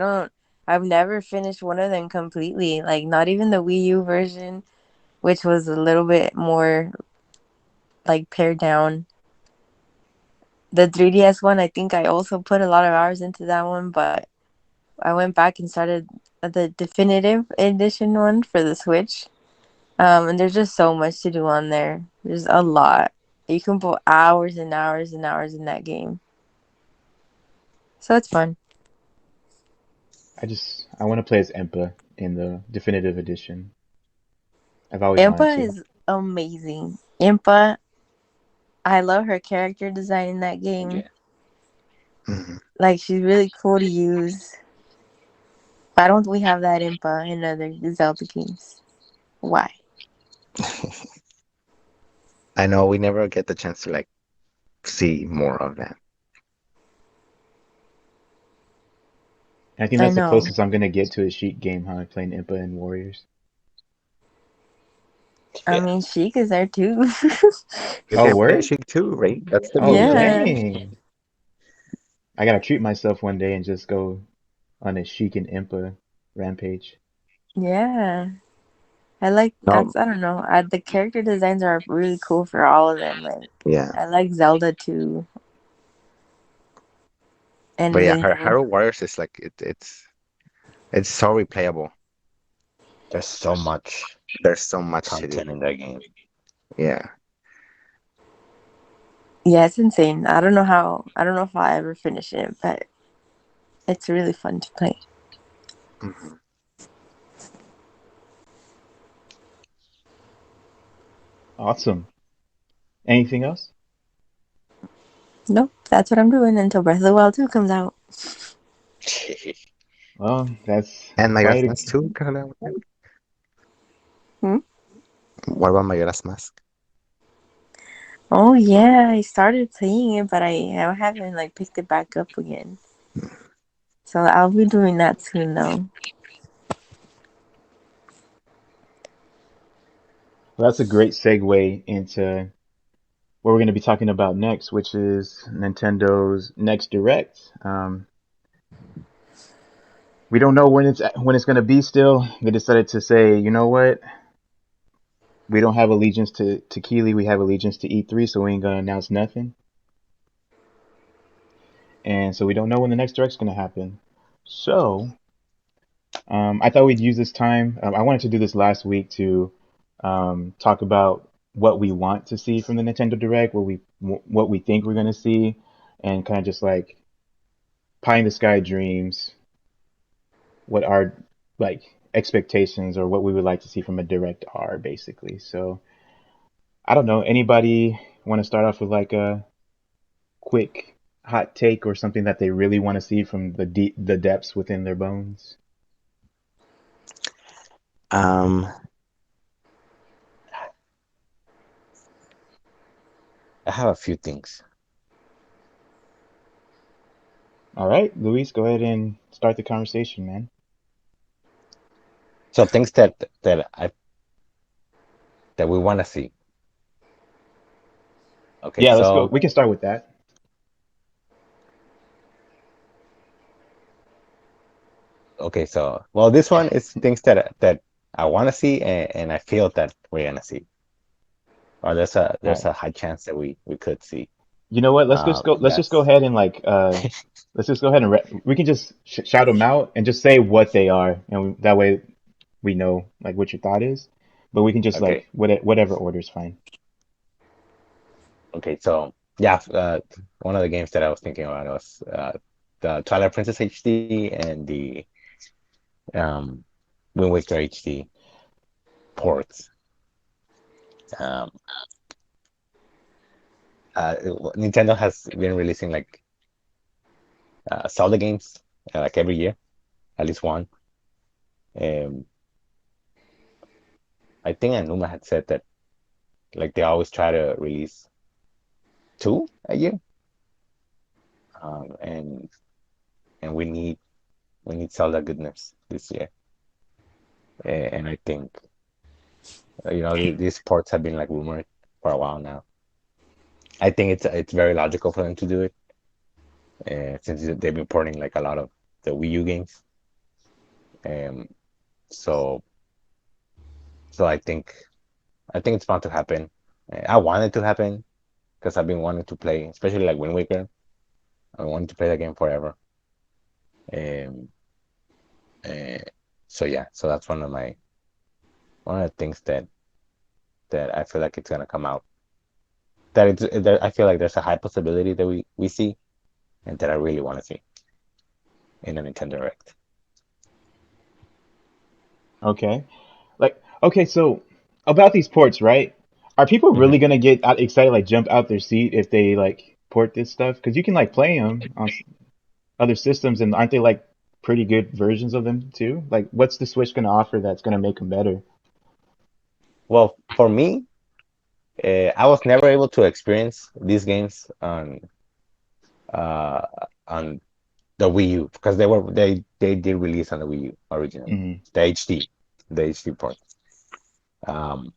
S4: I've never finished one of them completely. Like not even the Wii U version, which was a little bit more like pared down. The 3DS one, I think I also put a lot of hours into that one, but I went back and started the definitive edition one for the Switch. And there's just so much to do on there. There's a lot. You can put hours and hours and hours in that game. So it's fun.
S1: I want to play as Impa in the definitive edition. I've always wanted
S4: Impa
S1: to.
S4: is amazing. Impa, I love her character design in that game.
S3: Yeah.
S2: Mhm.
S4: Like she's really cool to use. Why don't we have that Impa in other Zelda games? Why?
S2: I know we never get the chance to like see more of that.
S1: And I think
S4: I
S1: that's the
S4: know.
S1: closest I'm gonna get to a Sheik game, huh? Playing Impa and Warriors.
S4: I
S3: Yeah.
S4: mean, Sheik is there too.
S2: You
S1: Oh,
S2: can play
S1: word?
S2: Sheik too, right? That's the
S1: Oh,
S2: beauty of it.
S4: Yeah,
S1: dang. I gotta treat myself one day and just go on a Sheik and Impa rampage.
S4: yeah. I like
S2: No,
S4: that's I don't know. The character designs are really cool for all of them. Like
S2: yeah,
S4: I like Zelda too,
S2: but
S4: and
S2: yeah,
S4: Link.
S2: her Hyrule Warriors is like it's so replayable.
S3: There's so much
S2: There's so much to do.
S3: content in that game.
S2: Yeah.
S4: Yeah, it's insane. I don't know how. I don't know if I ever finish it, but it's really fun to play.
S2: Mhm.
S1: Awesome. Anything else?
S4: Nope, that's what I'm doing until Breath of the Wild 2 comes out.
S1: Well, that's
S2: And Majora's
S1: probably
S2: Mask too, kind of.
S4: Hmm?
S2: What about Majora's Mask?
S4: Oh yeah, I started playing it, but I haven't like picked it back up again. So I'll be doing that soon though.
S1: that's a great segue into what we're going to be talking about next, which is Nintendo's next Direct. We don't know when it's going to be. Still, they decided to say, you know what? We don't have allegiance to Keeley. We have allegiance to E3, so we ain't gonna announce nothing. And so we don't know when the next Direct's gonna happen. So I thought we'd use this time. I wanted to do this last week to talk about what we want to see from the Nintendo Direct, what we think we're gonna see, and kind of just like pie in the sky dreams, what our like expectations or what we would like to see from a Direct are basically. So I don't know. Anybody want to start off with like a quick hot take or something that they really want to see from the depths within their bones?
S2: Um,
S3: I have a few things.
S1: All right, Luis, go ahead and start the conversation, man.
S3: So things that we want to see. Okay,
S1: Yeah, let's go.
S3: so
S1: We can start with that.
S3: well, this one is things that I want to see and I feel that we're gonna see, or
S1: All
S3: there's
S1: right.
S3: a high chance that we could see.
S1: You know what?
S3: And
S1: Let's just go
S3: that's
S1: ahead and like let's just go ahead and we can just shout them out and just say what they are, and that way we know like what your thought is. But we can just
S3: okay.
S1: like whatever order is fine.
S3: Okay, so yeah, one of the games that I was thinking about was the Twilight Princess HD and the um, Wind Waker HD ports. Um, Nintendo has been releasing like Zelda games like every year, at least one. Um, I think Anuma had said that like they always try to release two a year, and we need Zelda goodness this year. And I think these ports have been like rumored for a while now. I think it's very logical for them to do it, since they've been porting like a lot of the Wii U games. Um, so so I think it's bound to happen. I want it to happen. because I've been wanting to play, especially like Wind Waker. I wanted to play that game forever. Um, uh, so yeah, so that's one of the things that I feel like it's gonna come out. I feel like there's a high possibility that we see, and that I really want to see in a Nintendo Direct.
S1: Okay. Like, okay, so about these ports, right? Are people
S3: Hmm.
S1: really gonna get excited, like jump out their seat if they like port this stuff? Because you can like play them on other systems, and aren't they like pretty good versions of them too? Like, what's the Switch gonna offer that's gonna make them better?
S3: Well, for me, I was never able to experience these games uh, on the Wii U because they did release on the Wii U originally,
S1: Hmm.
S3: the HD, the HD port. Um,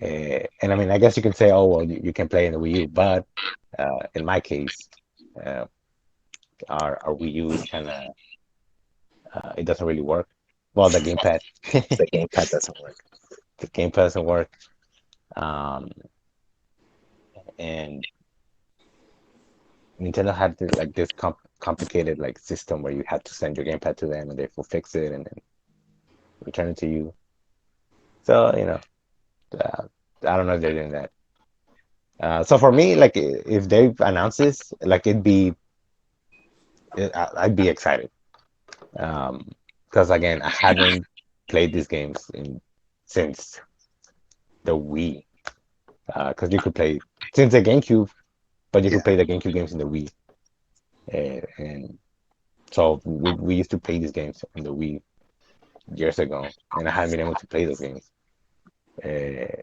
S3: and I mean, I guess you can say, oh well, you can play in the Wii U, but in my case, uh, our Wii U is kind of it doesn't really work. Well, the gamepad,
S2: The gamepad doesn't work.
S3: the gamepad doesn't work, um, and Nintendo had like this complicated like system where you had to send your gamepad to them and they will fix it and then return it to you. So uh, I don't know if they're doing that. So for me, like if they announce this, like I'd be excited. Um, because again, I haven't played these games in since the Wii. Because you could play since the GameCube, but you
S2: Yeah.
S3: could play the GameCube games in the Wii. And so we used to play these games on the Wii years ago, and I haven't been able to play those games. Uh,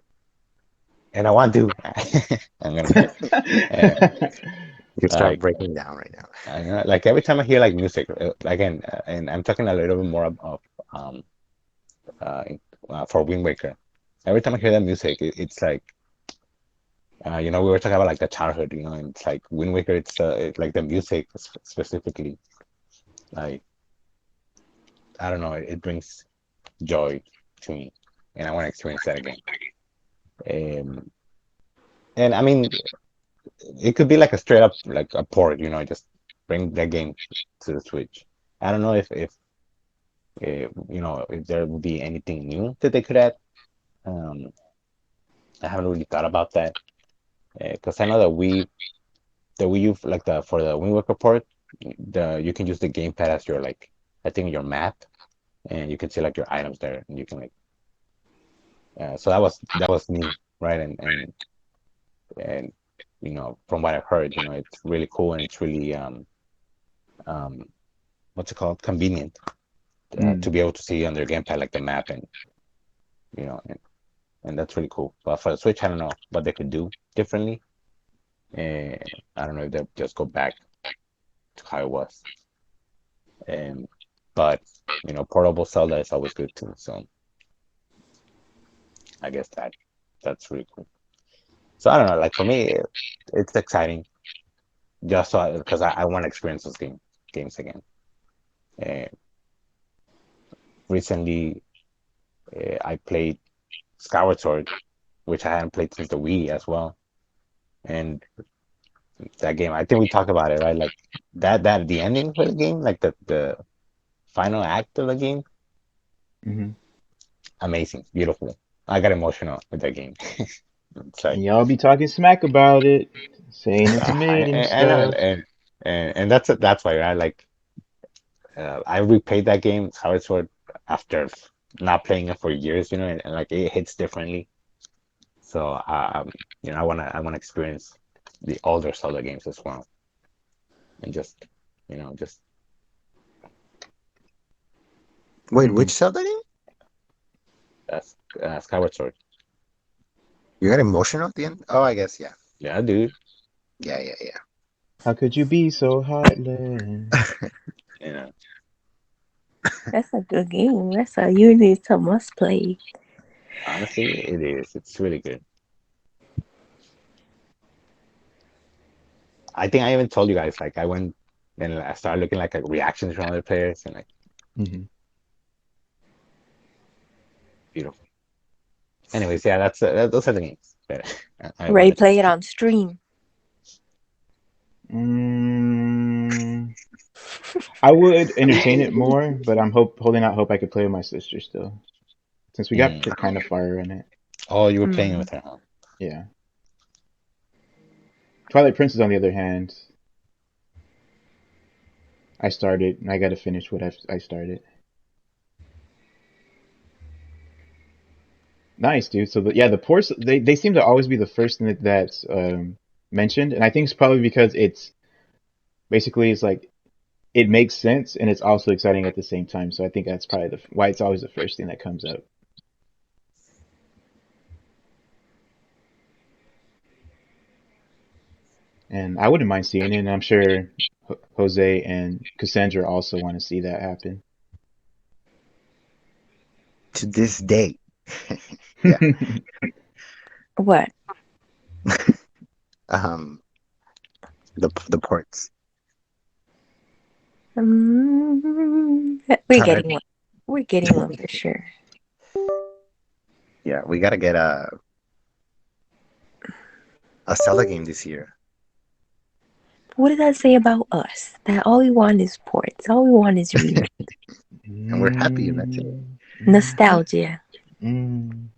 S3: and I want to. I'm gonna say, uh,
S2: You start
S3: like,
S2: breaking down right now.
S3: like every time I hear like music, again, and I'm talking a little bit more of um uh, in- for Wind Waker. Every time I hear that music, it's like we were talking about like the childhood, and it's like Wind Waker. Like the music specifically, like I don't know, it brings joy to me, and I want to experience that again. Um, and I mean, it could be like a straight up like a port, just bring the game to the Switch. I don't know if there would be anything new that they could add. Um, I haven't really thought about that because I know that the Wii U like the for the Wind Waker port, the you can use the gamepad as your like I think your map, and you can see like your items there, and you can like so that was new, right? And from what I've heard, it's really cool and it's really um what's it called convenient to
S1: Mm.
S3: be able to see on their gamepad like the map and you know and that's really cool. But for the Switch, I don't know what they could do differently. Uh, I don't know if they'll just go back to how it was. Um, but portable Zelda is always good too. So I guess that's really cool. So I don't know. Like for me, it's exciting just so because I want to experience those games again. Uh, Recently, I played Skyward Sword, which I hadn't played since the Wii as well. And that game, I think we talked about it, right? Like that the ending for the game, like the final act of the game,
S1: Hmm.
S3: amazing, beautiful. I got emotional with that game. It's like
S1: And y'all be talking smack about it, saying it's mid and
S3: I know,
S1: stuff.
S3: and that's why, right? Like I replayed that game, Skyward Sword, after not playing it for years, and like it hits differently. So I wanna experience the older Zelda games as well, and just
S2: Wait,
S1: Hmm.
S2: which Zelda game?
S3: uh, Skyward Sword.
S2: You got emotional at the end? Oh, I guess, yeah.
S3: Yeah, dude.
S2: Yeah, yeah, yeah.
S1: How could you be so heartless?
S3: You know,
S4: That's a good game. That's a you need to must play.
S3: honestly, it is. It's really good. I think I even told you guys like I went and I started looking like at reactions from other players and like
S1: Hmm.
S3: beautiful. Anyways, yeah, those are the games. But I
S4: Ray,
S3: wanted to
S4: play it
S3: see.
S4: on stream.
S1: Mm, I would entertain it more, but I'm holding out hope I could play with my sister still, since we got
S3: Mm.
S1: kind of fire in it.
S3: Oh, you were playing
S4: Mm.
S3: with her, huh?
S1: Yeah. Twilight Princess, on the other hand, I started and I got to finish what I started. Nice, dude. So yeah, the ports they seem to always be the first thing that's mentioned, and I think it's probably because it's basically it's like it makes sense and it's also exciting at the same time. So I think that's probably why it's always the first thing that comes up. And I wouldn't mind seeing it, and I'm sure Jose and Cassandra also want to see that happen.
S2: To this day. Yeah.
S4: What?
S2: Um, the ports.
S4: We're
S2: Alright.
S4: getting one. We're getting one for sure.
S2: Yeah, we gotta get a Zelda game this year.
S4: What does that say about us? That all we want is ports. All we want is remake.
S2: And we're happy and that's it.
S1: Mm, mm,
S4: Nostalgia.
S1: mm.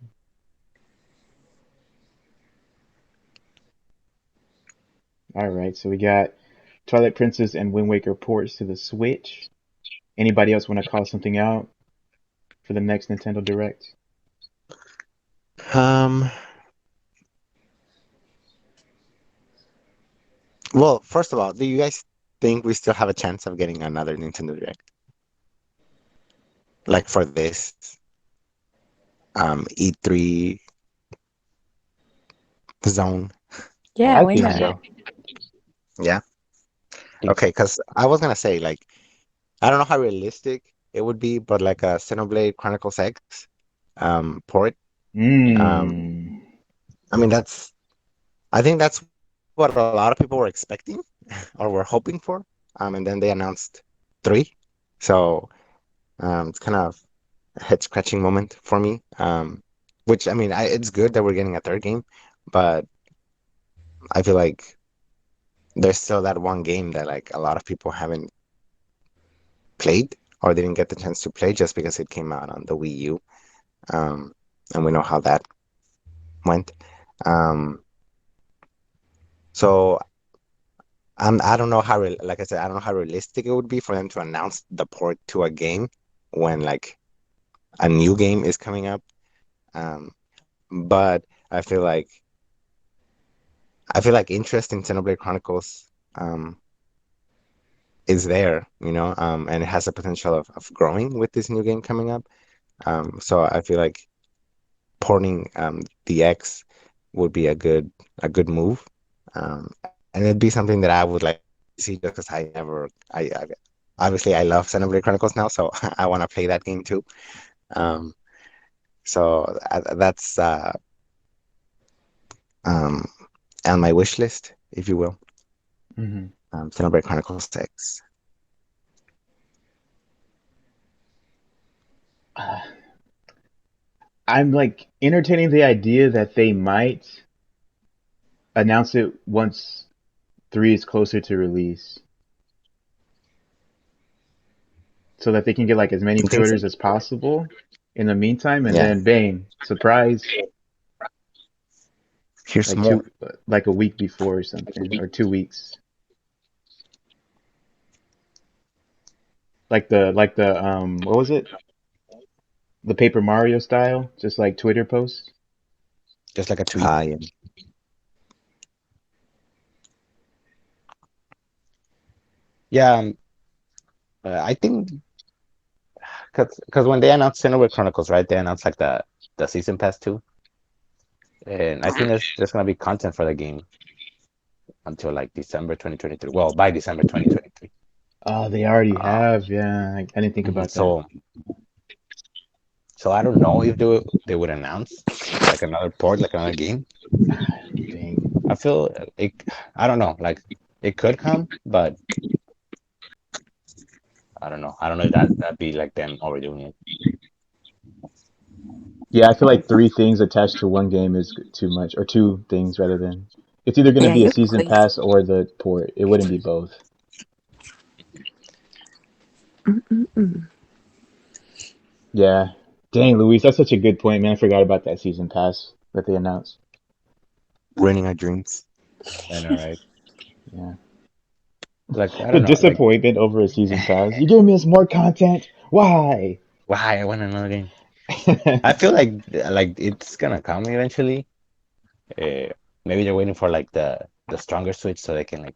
S1: All right, so we got Twilight Princess and Wind Waker ports to the Switch. Anybody else want to call something out for the next Nintendo Direct?
S2: Um, well, first of all, do you guys think we still have a chance of getting another Nintendo Direct? Like for this E3 zone?
S4: Yeah,
S1: I
S4: why
S1: think
S4: not?
S3: Yeah,
S1: so.
S2: Yeah.
S3: I think
S2: Okay,
S3: so.
S2: because I was gonna say like I don't know how realistic it would be, but like a Xenoblade Chronicles X port. Um,
S1: Mm.
S2: I mean I think that's what a lot of people were expecting or were hoping for. And then they announced three. So it's kind of a head scratching moment for me. Which I mean, it's good that we're getting a third game, but I feel like there's still that one game that like a lot of people haven't played or didn't get the chance to play just because it came out on the Wii U. Um, and we know how that went. Um, so I don't know how like I said, I don't know how realistic it would be for them to announce the port to a game when like a new game is coming up. Um, but I feel like interest in Xenoblade Chronicles is there, and it has the potential of growing with this new game coming up. So I feel like porting the X would be a good move. And it'd be something that I would like to see just because I obviously I love Xenoblade Chronicles now, so I want to play that game too. Um, so that's um, on my wish list, if you will.
S1: Hmm.
S2: Xenoblade Chronicles X.
S1: I'm like entertaining the idea that they might announce it once three is closer to release, so that they can get like as many
S2: You think so?
S1: pre-orders as possible in the meantime, and
S2: Yeah.
S1: then bang, surprise,
S2: Here's
S1: like
S2: more.
S1: like a week before or something, or 2 weeks, like the what was it? The Paper Mario style, just like Twitter posts.
S3: Just like a tweet.
S2: Yeah.
S3: Yeah, I think because when they announced Xenoblade Chronicles, right? They announced like the season pass too, and I think there's gonna be content for the game until like December 2023. Well, by December 2023.
S1: Oh, they already
S2: Uh,
S1: have. Yeah, I didn't think
S3: Mhm.
S1: about that.
S3: So I don't know if they would announce like another port, like another game.
S1: Dang.
S3: I feel it. I don't know. Like it could come, but I don't know. I don't know if that'd be like them overdoing it.
S1: Yeah, I feel like three things attached to one game is too much, or two things rather than. It's either going to
S4: Yeah,
S1: be a
S4: you're
S1: season
S4: crazy.
S1: pass or the port. It wouldn't be both.
S4: Mm-mm-mm.
S1: Yeah. Dang, Luis, that's such a good point, man. I forgot about that season pass that they announced.
S2: Ruining our dreams.
S3: I know, right?
S1: Yeah.
S3: Like I
S1: The
S3: don't know, like
S1: disappointment over a season pass. You gave me us more content. Why?
S3: why I want another game. I feel like it's gonna come eventually. Uh, Maybe they're waiting for like the stronger Switch so they can like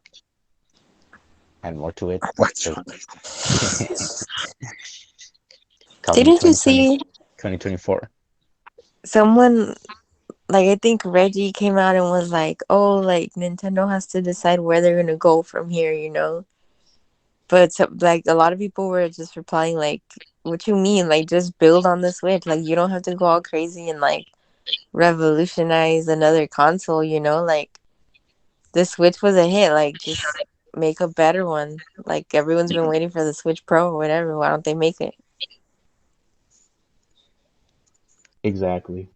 S3: add more to it.
S2: What's
S3: Because
S2: wrong?
S3: coming
S4: Didn't you
S3: 2020,
S4: see
S3: 2024.
S4: someone like I think Reggie came out and was like, "Oh, like Nintendo has to decide where they're gonna go from here," you know. But like a lot of people were just replying like, "What you mean? Like just build on the Switch. Like you don't have to go all crazy and like revolutionize another console, you know? Like the Switch was a hit. Like just make a better one. Like everyone's been waiting for the Switch Pro or whatever. Why don't they make it?"
S1: Exactly.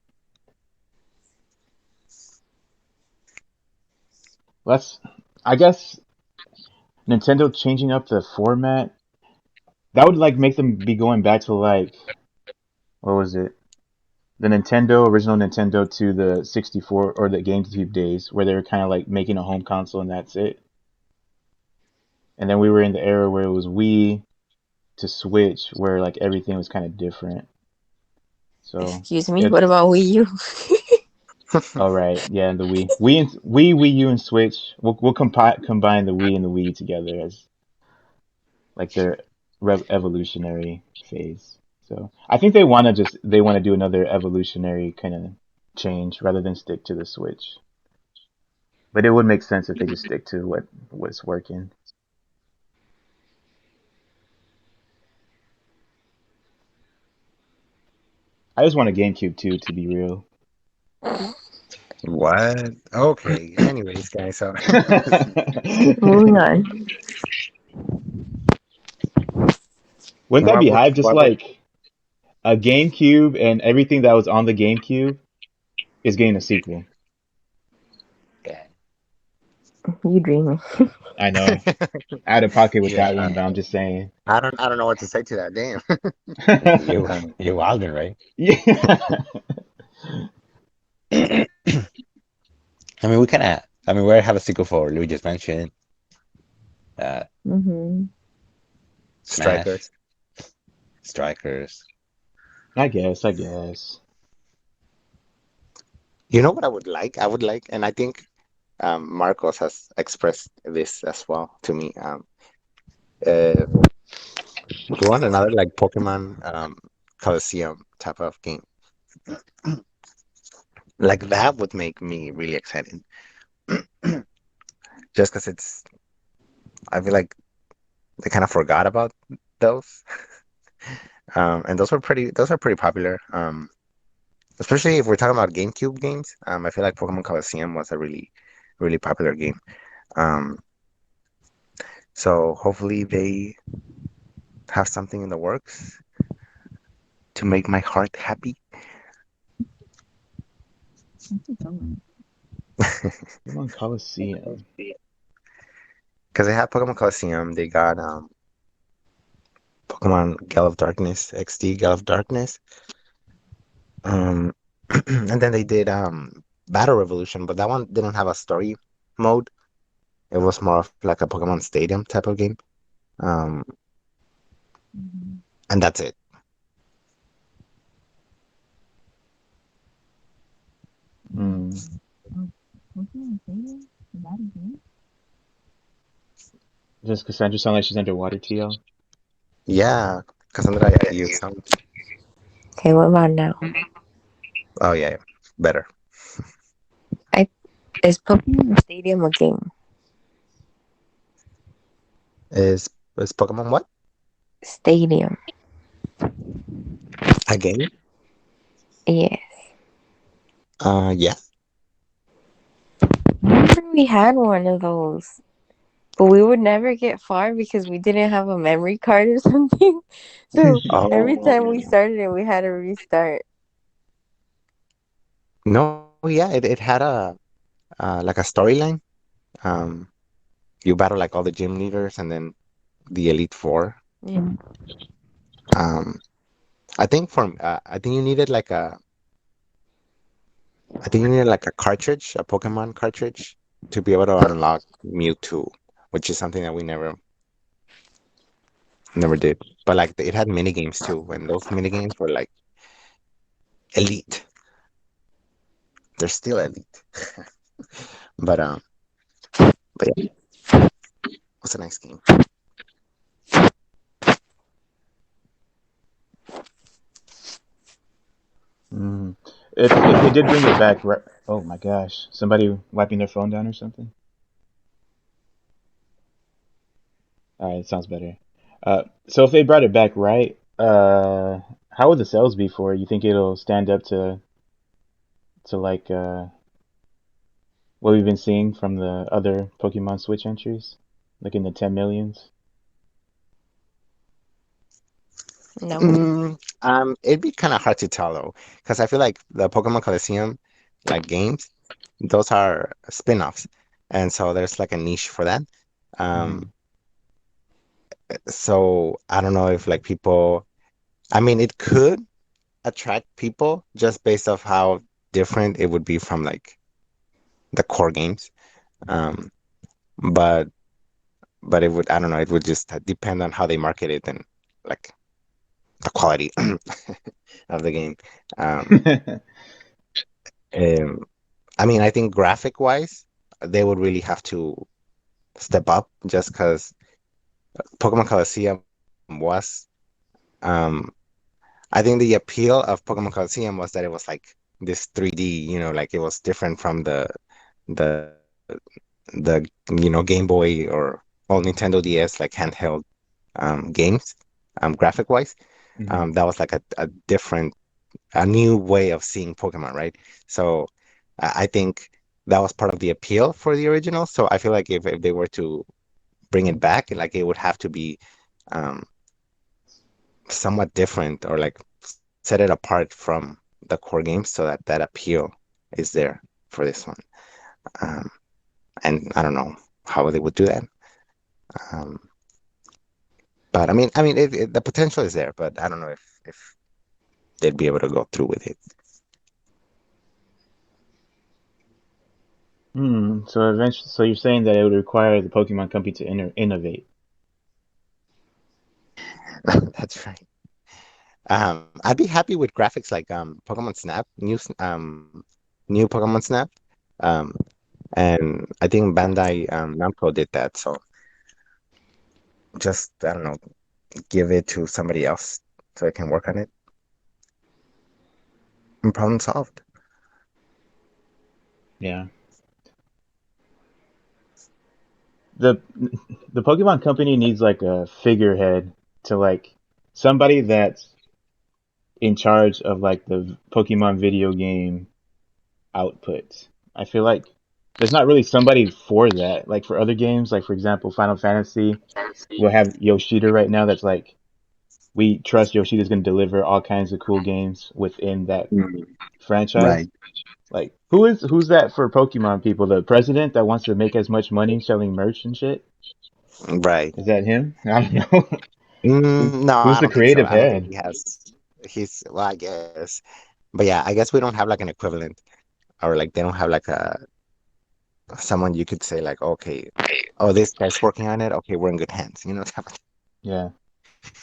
S1: Let's. I guess Nintendo changing up the format that would like make them be going back to like what was it? The original Nintendo to the 64 or the GameCube days where they were kind of like making a home console and that's it. And then we were in the era where it was Wii to Switch where like everything was kind of different. So,
S4: Excuse me.
S1: it
S4: What about Wii U?
S1: all right, yeah, the Wii U and Switch. We'll combine the Wii and the Wii together as like their evolutionary phase. So, I think they want to do another evolutionary kind of change rather than stick to the Switch. But it would make sense if they just stick to what's working. I just want a GameCube too, to be real.
S2: What? Okay. Anyways, guys, so
S4: Moving on.
S1: Wouldn't that be hype? Just
S2: what would
S1: like a GameCube and everything that was on the GameCube is getting a sequel.
S3: Yeah.
S4: You dreaming.
S1: I know, out of pocket with
S2: yeah,
S1: that one, but I'm just saying.
S2: I don't know what to say to that. Damn.
S3: You Walden, right?
S1: Yeah.
S3: I mean, we kind of. I mean, we have a sequel for Luigi's Mansion, uh,
S4: Mm-hmm.
S3: Smash,
S2: Strikers.
S3: Strikers.
S1: I guess.
S2: You know what I would like? I would like, and I think Marcos has expressed this as well to me. Uh, you want another like Pokemon Coliseum type of game? Like that would make me really excited. Just because I feel like they kind of forgot about those. And those are pretty popular. Especially if we're talking about GameCube games. I feel like Pokemon Coliseum was a really popular game. Um, so hopefully they have something in the works to make my heart happy.
S1: Pokemon Coliseum.
S2: Because they have Pokemon Coliseum, they got Pokemon Gale of Darkness, XD Gale of Darkness. Um, and then they did Battle Revolution, but that one didn't have a story mode. It was more of like a Pokemon Stadium type of game. Um, and that's it.
S1: Hmm. Does Cassandra sound like she's underwater, TL?
S2: Yeah, Cassandra, you sound.
S4: Okay, what about now?
S2: Oh yeah, yeah. Better.
S4: I is Pokemon Stadium a game?
S2: Is Pokemon what?
S4: Stadium.
S2: A game?
S4: Yeah.
S2: Yeah.
S4: Remember we had one of those, but we would never get far because we didn't have a memory card or something. So every time we
S2: Oh,
S4: started it, we had to restart.
S2: No, yeah, it had a like a storyline. Um, you battle like all the gym leaders and then the Elite Four.
S4: Yeah.
S2: Um, I think you needed like a cartridge, a Pokemon cartridge, to be able to unlock Mewtwo, which is something that we never did. But like it had mini games too, and those mini games were like elite. They're still elite. But but yeah, it was a nice game.
S1: Mm. If they did bring it back, right? Oh my gosh, somebody wiping their phone down or something. All right, sounds better. So if they brought it back, right? How would the sales be for it? You think it'll stand up to like what we've been seeing from the other Pokemon Switch entries, like in the 10 millions?
S4: No.
S2: It'd be kind of hard to tell though, because I feel like the Pokemon Coliseum, like games, those are spin-offs, and so there's like a niche for that. Um,
S1: Hmm.
S2: so I don't know if like people. I mean, it could attract people just based off how different it would be from like the core games. Um, but it would, I don't know, it would just depend on how they market it and like the quality of the game. Um, um, I mean, I think graphic wise, they would really have to step up just because Pokemon Coliseum was. Um, I think the appeal of Pokemon Coliseum was that it was like this 3D, like it was different from the Game Boy or Nintendo DS like handheld games, graphic wise.
S1: Hmm.
S2: That was like a new way of seeing Pokemon, right? So I think that was part of the appeal for the original. So I feel like if they were to bring it back, like it would have to be um, somewhat different or like set it apart from the core games so that that appeal is there for this one. Um, and I don't know how they would do that. Um, but the potential is there, but I don't know if they'd be able to go through with it.
S1: Hmm. So eventually, so you're saying that it would require the Pokemon Company to innovate.
S2: That's right. I'd be happy with graphics like Pokemon Snap, new Pokemon Snap. Um, and I think Bandai Namco did that. So just I don't know, give it to somebody else so I can work on it and problem solved.
S1: Yeah. The the Pokemon Company needs like a figurehead to like somebody that's in charge of like the Pokemon video game output. I feel like there's not really somebody for that. Like for other games, like for example, Final Fantasy, we'll have Yoshida right now that's like we trust Yoshida's going to deliver all kinds of cool games within that
S2: Mm,
S1: franchise.
S2: right,
S1: Like who's that for Pokemon people? The president that wants to make as much money selling merch and shit?
S2: right.
S1: Is that him? I don't know.
S2: No, I
S1: Who's
S2: don't
S1: the
S2: think so.
S1: creative
S2: I don't think
S1: head?
S2: he has. He's well, I guess, but yeah, I guess we don't have like an equivalent, or like they don't have like a someone you could say like, okay, oh, this guy's working on it. Okay, we're in good hands. Type of
S1: Yeah.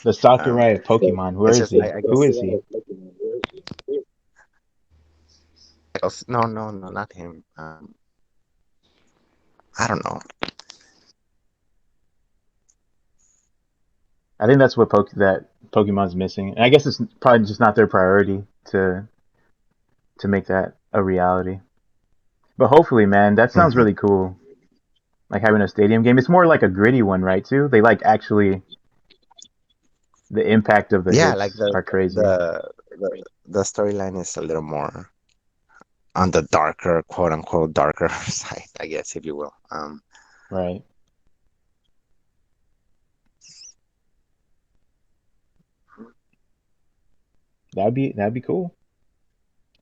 S1: The
S2: Um,
S1: Sakurai of
S2: so
S1: Pokemon. Where
S2: it's
S1: is
S2: just
S1: he?
S2: I
S1: Who
S2: guess
S1: is he?
S2: no, no, no, not him. I don't know.
S1: I think that's what that Pokemon's missing. And I guess it's probably just not their priority to make that a reality. But hopefully, man, that sounds
S2: Hmm.
S1: really cool. Like having a stadium game. It's more like a gritty one, right? Too. They like actually the impact of the
S2: Yeah, like
S1: hits are crazy.
S2: the storyline is a little more on the darker, quote unquote, darker side, I guess, if you will.
S1: Right. That'd be cool.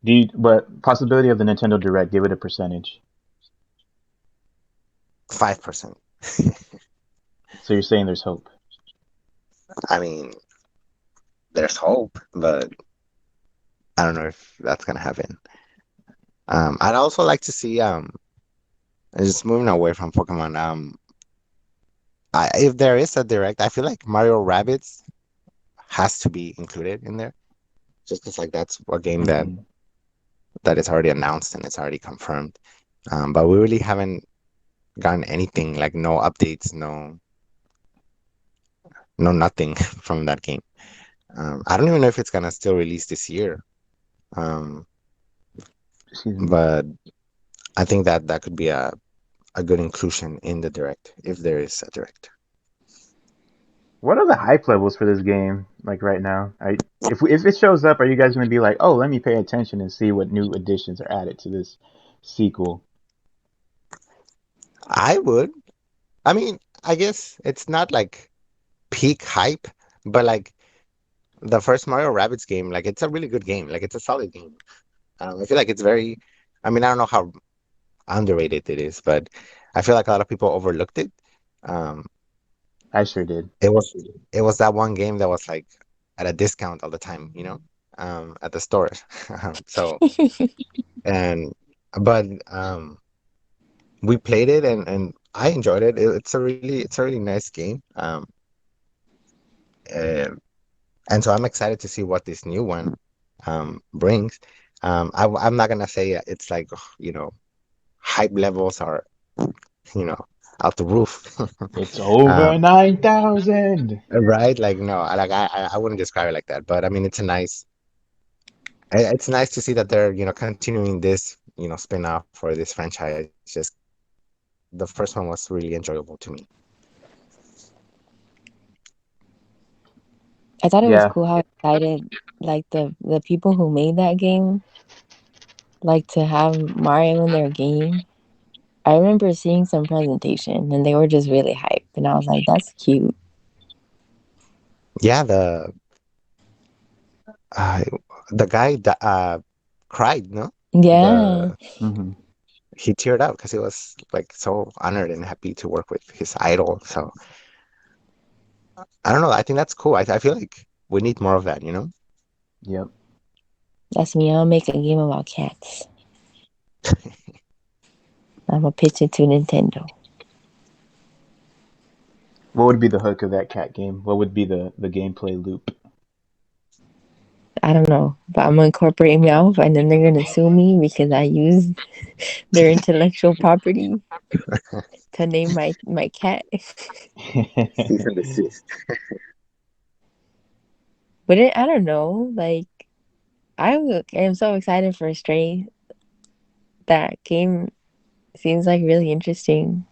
S1: But possibility of the Nintendo Direct, give it a percentage.
S2: 5%.
S1: So you're saying there's hope.
S2: I mean, there's hope, but I don't know if that's gonna happen. I'd also like to see just moving away from Pokemon. If there is a direct, I feel like Mario Rabbids has to be included in there, just because like that's a game
S1: Hmm.
S2: that is already announced and it's already confirmed. But we really haven't gotten anything like no updates, no nothing from that game. I don't even know if it's gonna still release this year. Um,
S1: Excuse me.
S2: but I think that that could be a good inclusion in the direct if there is a direct.
S1: What are the hype levels for this game like right now? If it shows up, are you guys going to be like, oh, let me pay attention and see what new additions are added to this sequel?
S2: I would. I mean, I guess it's not like peak hype, but like the first Mario Rabbids game, like it's a really good game. Like it's a solid game. I feel like it's very. I mean, I don't know how underrated it is, but I feel like a lot of people overlooked it. Um,
S1: I sure did.
S2: it was it was that one game that was like at a discount all the time, at the stores. So and but we played it and I enjoyed it. It's a really nice game. Uh, and so I'm excited to see what this new one brings. I'm not gonna say it's like hype levels are you know out the roof.
S1: It's over
S2: um,
S1: 9,000.
S2: right? Like no, I wouldn't describe it like that. But I mean, it's nice to see that they're continuing this spin-off for this franchise. Just the first one was really enjoyable to me.
S4: I thought it was
S1: Yeah,
S4: cool how excited like the people who made that game like to have Mario in their game. I remember seeing some presentation and they were just really hyped and I was like, that's cute.
S2: Yeah, uh, the guy that cried, no?
S4: Yeah,
S2: The
S1: hmm,
S2: He teared up because he was like so honored and happy to work with his idol. So I don't know. I think that's cool. I feel like we need more of that.
S1: yep.
S4: that's me. I'll make a game about cats. I'm gonna pitch it to Nintendo.
S1: What would be the hook of that cat game? What would be the gameplay loop?
S4: I don't know, but I'm gonna incorporate Meowth and then they're gonna sue me because I used their intellectual property to name my cat.
S2: Cease and desist.
S4: But I don't know. Like am so excited for Stray. That game seems like really interesting.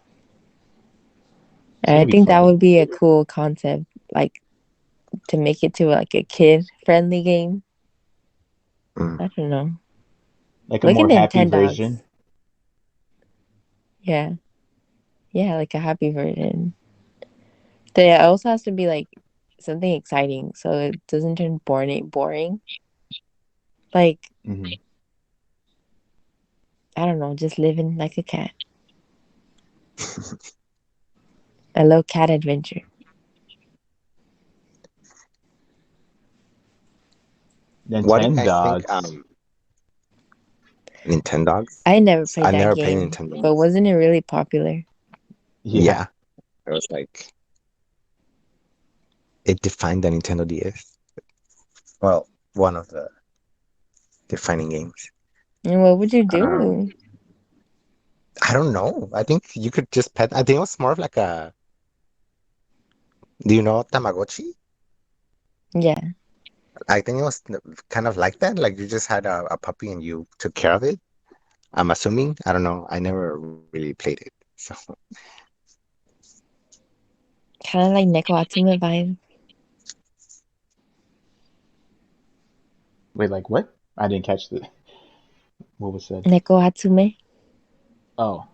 S1: It's
S4: And I
S1: gonna be
S4: think that
S1: fun.
S4: would be a cool concept, like to make it to like a kid friendly game.
S2: Mm.
S4: I don't know.
S1: Like a
S4: Look
S1: more
S4: into
S1: happy
S4: Nintendogs.
S1: version.
S4: Yeah. Yeah, like a happy version. It also has to be like something exciting so it doesn't turn boring. Like,
S1: Hmm.
S4: I don't know, just living like a cat. A little cat adventure.
S2: What do you guys think?
S1: Nintendogs.
S2: Nintendogs.
S4: I never played
S2: I've
S4: that
S2: never played
S4: game, but
S2: Nintendogs.
S4: wasn't it really popular?
S1: Yeah.
S2: Yeah, it was like it defined the Nintendo DS. Well, one of the defining games.
S4: And what would you
S2: Um,
S4: do?
S2: I don't know. I think you could just pet. I think it was more of like a. Do you know Tamagotchi?
S4: Yeah.
S2: I think it was kind of like that. Like you just had a puppy and you took care of it. I'm assuming. I don't know. I never really played it. So
S4: Kind of like Neko Atsume vibe.
S1: Wait, like what? I didn't catch the what was said.
S4: Neko Atsume.
S1: Oh,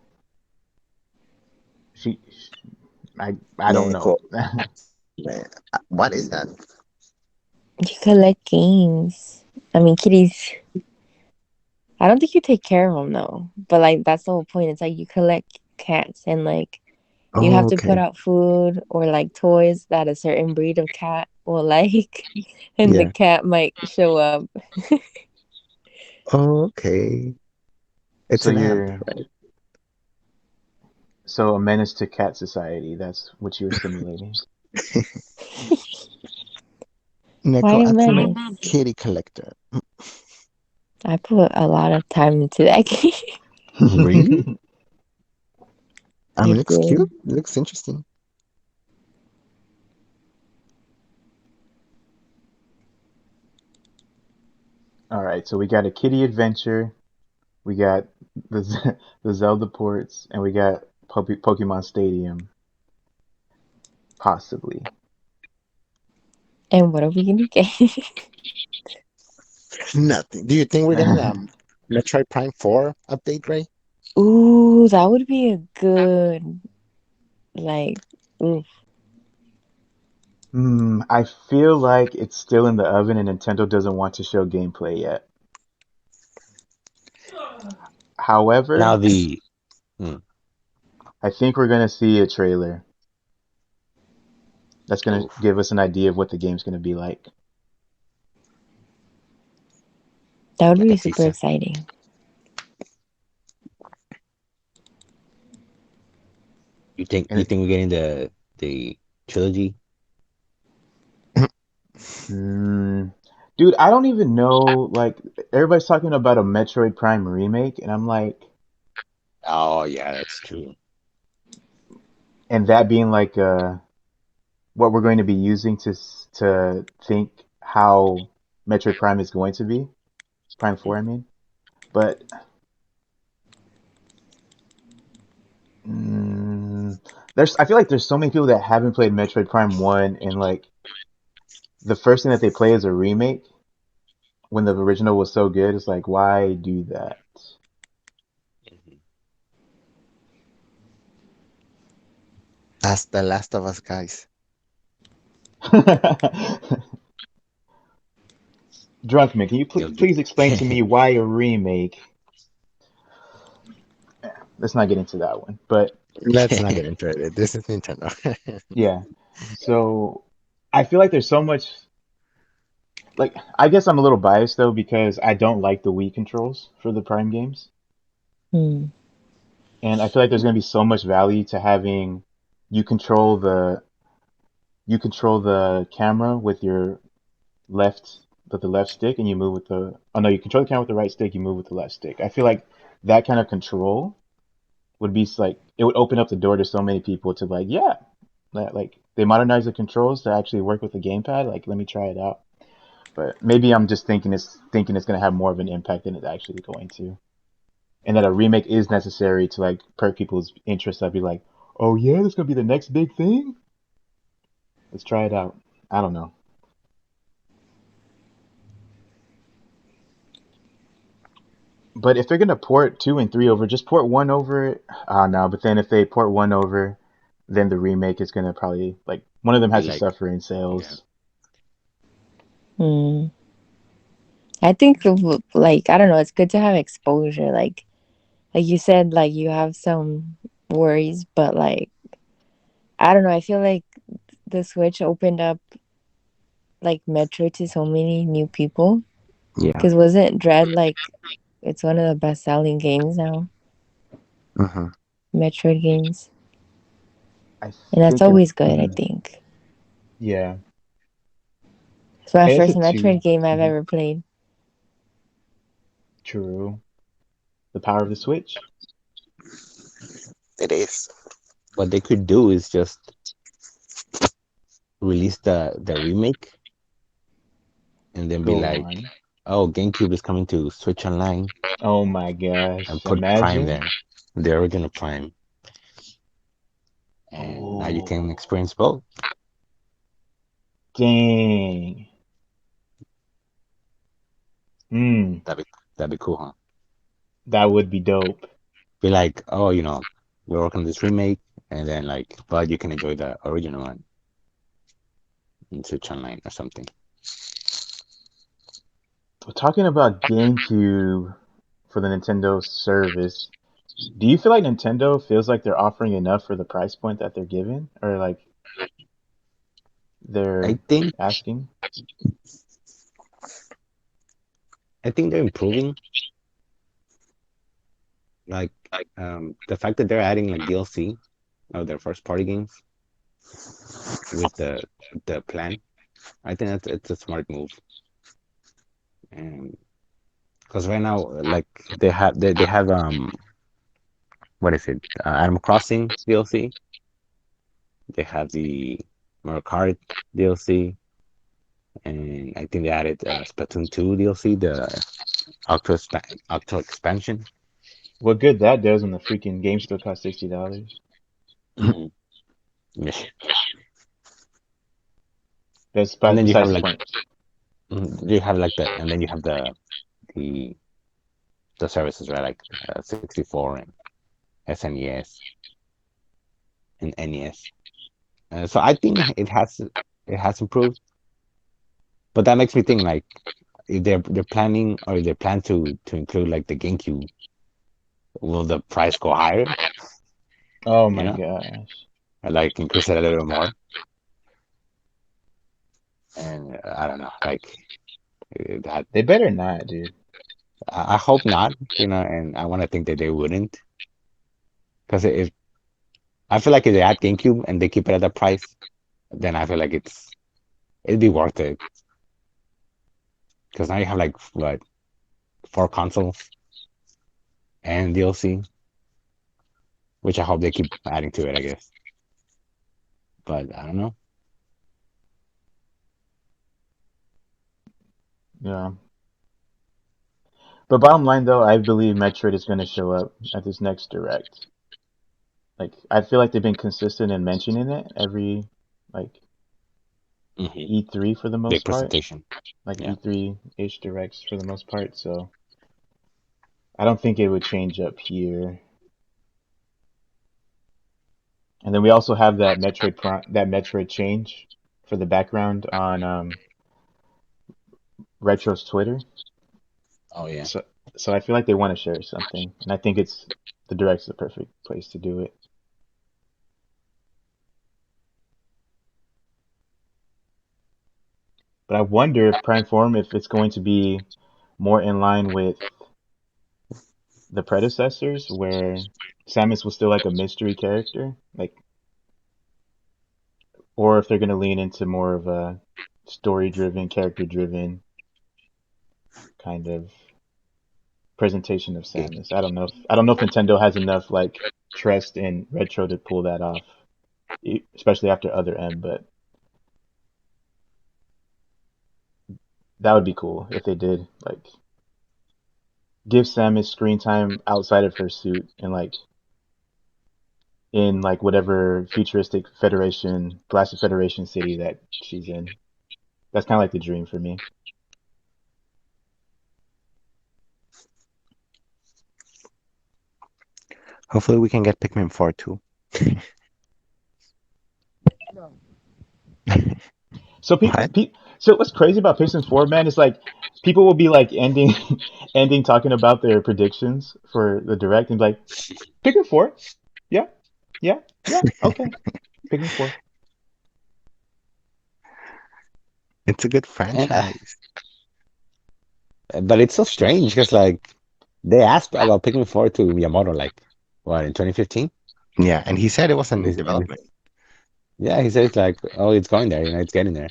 S1: she I don't
S2: Neko.
S1: know.
S2: Man, what is that?
S4: You collect games. I mean, kitties. I don't think you take care of them though. But like that's the whole point. It's like you collect cats and like you have
S2: Oh,
S4: to put
S2: okay.
S4: out food or like toys that a certain breed of cat will like, and the
S2: Yeah.
S4: cat might show up.
S2: Oh, okay. It's
S1: So
S2: an app,
S1: you're
S2: right?
S1: so a menace to cat society. That's what you were simulating.
S4: Why
S2: Neko
S4: a
S2: Atsume
S4: menace?
S2: Kitty Collector.
S4: I put a lot of time into that game.
S2: Really? I
S4: I
S2: mean, looks cute.
S4: did.
S2: Looks interesting.
S1: All right, so we got a kitty adventure, we got the Zelda ports, and we got Pokemon Stadium, possibly.
S4: And what are we gonna get?
S2: Nothing. Do you think we're getting Metroid Prime 4 update, Ray?
S4: Ooh, that would be a good like. Ooh,
S1: I feel like it's still in the oven and Nintendo doesn't want to show gameplay yet.
S3: Now
S1: However,
S3: the hmm,
S1: I think we're gonna see a trailer that's gonna
S3: oof,
S1: give us an idea of what the game's gonna be like.
S4: that would
S3: like
S4: be
S3: a
S4: super
S3: teaser.
S4: exciting.
S3: You
S1: And
S3: think we're getting the trilogy?
S1: mm, dude, I don't even know. Like, everybody's talking about a Metroid Prime remake, and I'm like,
S3: Oh yeah, that's true.
S1: and that being like what we're going to be using to think how Metroid Prime is going to be, Prime 4, I mean. But mm, I feel like there's so many people that haven't played Metroid Prime 1, and like the first thing that they play is a remake when the original was so good. It's like, why do that?
S3: Mhm.
S2: That's The Last of Us, guys.
S1: Drunkman, can you
S3: You'll get.
S1: please explain to me why a remake? Let's not get into that one. But
S2: Let's not get into it. This is Nintendo.
S1: yeah, so I feel like there's so much. Like, I guess I'm a little biased though because I don't like the Wii controls for the Prime games,
S4: Hmm.
S1: and I feel like there's gonna be so much value to having you control the you control the camera with your left with the left stick, and you move with the oh no, you control the camera with the right stick, you move with the left stick. I feel like that kind of control would be like it would open up the door to so many people to like yeah, like they modernize the controls to actually work with the gamepad. Like let me try it out. But maybe I'm just thinking it's gonna have more of an impact than it's actually going to, and that a remake is necessary to like perk people's interest. I'd be like, oh yeah, that's gonna be the next big thing. Let's try it out. I don't know. But if they're gonna port 2 and 3 over, just port one over. No. But then if they port one over, then the remake is gonna probably like one of them
S3: Be
S1: has to
S3: like,
S1: suffer in
S3: yeah.
S1: sales.
S4: Hmm. I think like I don't know. It's good to have exposure. Like you said, like you have some worries, but like I don't know. I feel like the Switch opened up like Metro to so many new people.
S2: Yeah.
S4: Because wasn't Dread like it's one of the best selling games now,
S2: Uh-huh.
S4: Metroid games,
S1: I
S4: and that's
S1: think it.
S4: always good. I think
S1: Yeah.
S4: it's my
S1: I guess
S4: first
S1: it too.
S4: Metroid game I've
S1: Mhm.
S4: ever played.
S1: True. The power of the Switch.
S2: It is.
S3: What they could do is just release the remake and then be
S1: Go
S3: like,
S1: on.
S3: oh, GameCube is coming to Switch Online
S1: Oh my
S3: and
S1: gosh.
S3: put Prime
S1: Imagine.
S3: there, the original Prime, and now you can
S1: Oh,
S3: experience both.
S1: dang. Hmm.
S3: That'd be that'd be cool, huh?
S1: That would be dope.
S3: Be like, oh, we're working on this remake, and then like, but you can enjoy the original one in Switch Online or something.
S1: Talking about GameCube. for the Nintendo service. Do you feel like Nintendo feels like they're offering enough for the price point that they're giving, or like
S3: I
S1: they're
S3: think
S1: asking?
S3: I think they're improving. Like the fact that they're adding like DLC of their first party games with the plan. I think that's it's a smart move. And because right now, like they have what is it? Animal Crossing DLC. They have the Mario Kart DLC, and I think they added Splatoon 2 DLC, the Octo expansion.
S1: What good that does when the freaking game still costs $60.
S3: Mhm. Yeah.
S1: That's
S3: And then you have
S1: besides the
S3: like
S1: point.
S3: you have like and then you have the the services, right? Like 64 and SNES and NES. So I think it has improved, but that makes me think like if they're planning or if they plan to include like the GameCube, will the price go higher?
S1: Oh
S3: You
S1: my
S3: know,
S1: gosh.
S3: or like increase it a little more? And I don't know, like that.
S1: They better not, dude.
S3: I hope not, and I want to think that they wouldn't, because if I feel like if they add GameCube and they keep it at that price, then I feel like it'd be worth it. Because now you have like what, four consoles and DLC, which I hope they keep adding to it, I guess. But I don't know.
S1: Yeah. But bottom line though, I believe Metroid is going to show up at this next direct. Like I feel like they've been consistent in mentioning it every like
S3: Hmm.
S1: E3 for the
S3: Big
S1: most part,
S3: presentation.
S1: like
S3: Yeah.
S1: E3-ish directs for the most part. So I don't think it would change up here. And then we also have that Metroid change for the background on Retro's Twitter.
S3: Oh yeah.
S1: So so I feel like they want to share something, and I think it's the direct's the perfect place to do it. But I wonder if Prime Form if it's going to be more in line with the predecessors, where Samus was still like a mystery character, like, or if they're going to lean into more of a story-driven, character-driven kind of presentation of
S3: Yeah.
S1: Samus. I don't know if Nintendo has enough like trust in Retro to pull that off, especially after Other M. But that would be cool if they did. Like, give Samus screen time outside of her suit and like in like whatever futuristic Federation, Plastic Federation city that she's in. That's kind of like the dream for me.
S2: Hopefully, we can get Pikmin 4 too.
S1: So
S2: What?
S1: so what's crazy about Pistons 4, man, is like people will be like ending ending talking about their predictions for the direct and be like, Pikmin 4? Yeah, yeah, yeah, okay. Pikmin 4.
S2: It's a good
S3: And
S2: franchise.
S3: but it's so strange because like they asked about Pikmin 4 to Miyamoto like what in 2015,
S2: Yeah, and he said it wasn't in
S3: and
S2: development.
S3: yeah, he says like, oh, it's going there, it's getting there,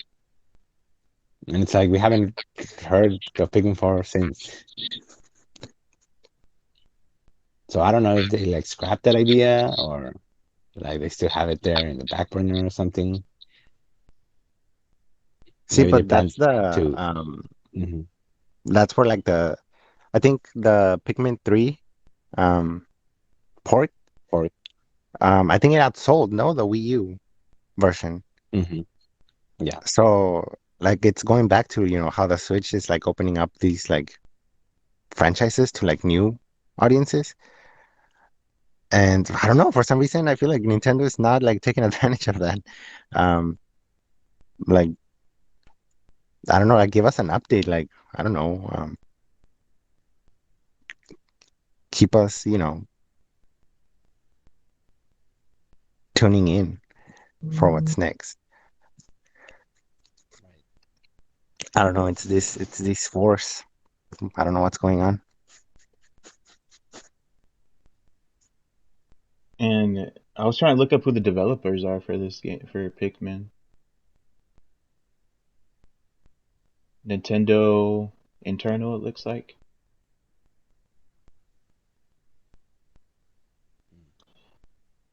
S3: and it's like we haven't heard of Pikmin 4 since. So I don't know if they like scrapped that idea or like they still have it there in the back burner or something.
S2: See,
S3: Maybe they
S2: but
S3: plan to. Mhm.
S2: that's where like I think the Pikmin 3 um port,
S3: Or
S2: I think it outsold, no, the Wii U version.
S3: hmm. Yeah,
S2: So like it's going back to, how the Switch is like opening up these like franchises to like new audiences. And I don't know, for some reason I feel like Nintendo is not like taking advantage of that. Um like I don't know, like give us an update, like I don't know, keep us, tuning in for what's next. I don't know. It's this force. I don't know what's going on.
S1: And I was trying to look up who the developers are for this game for Pikmin. Nintendo internal, it looks like.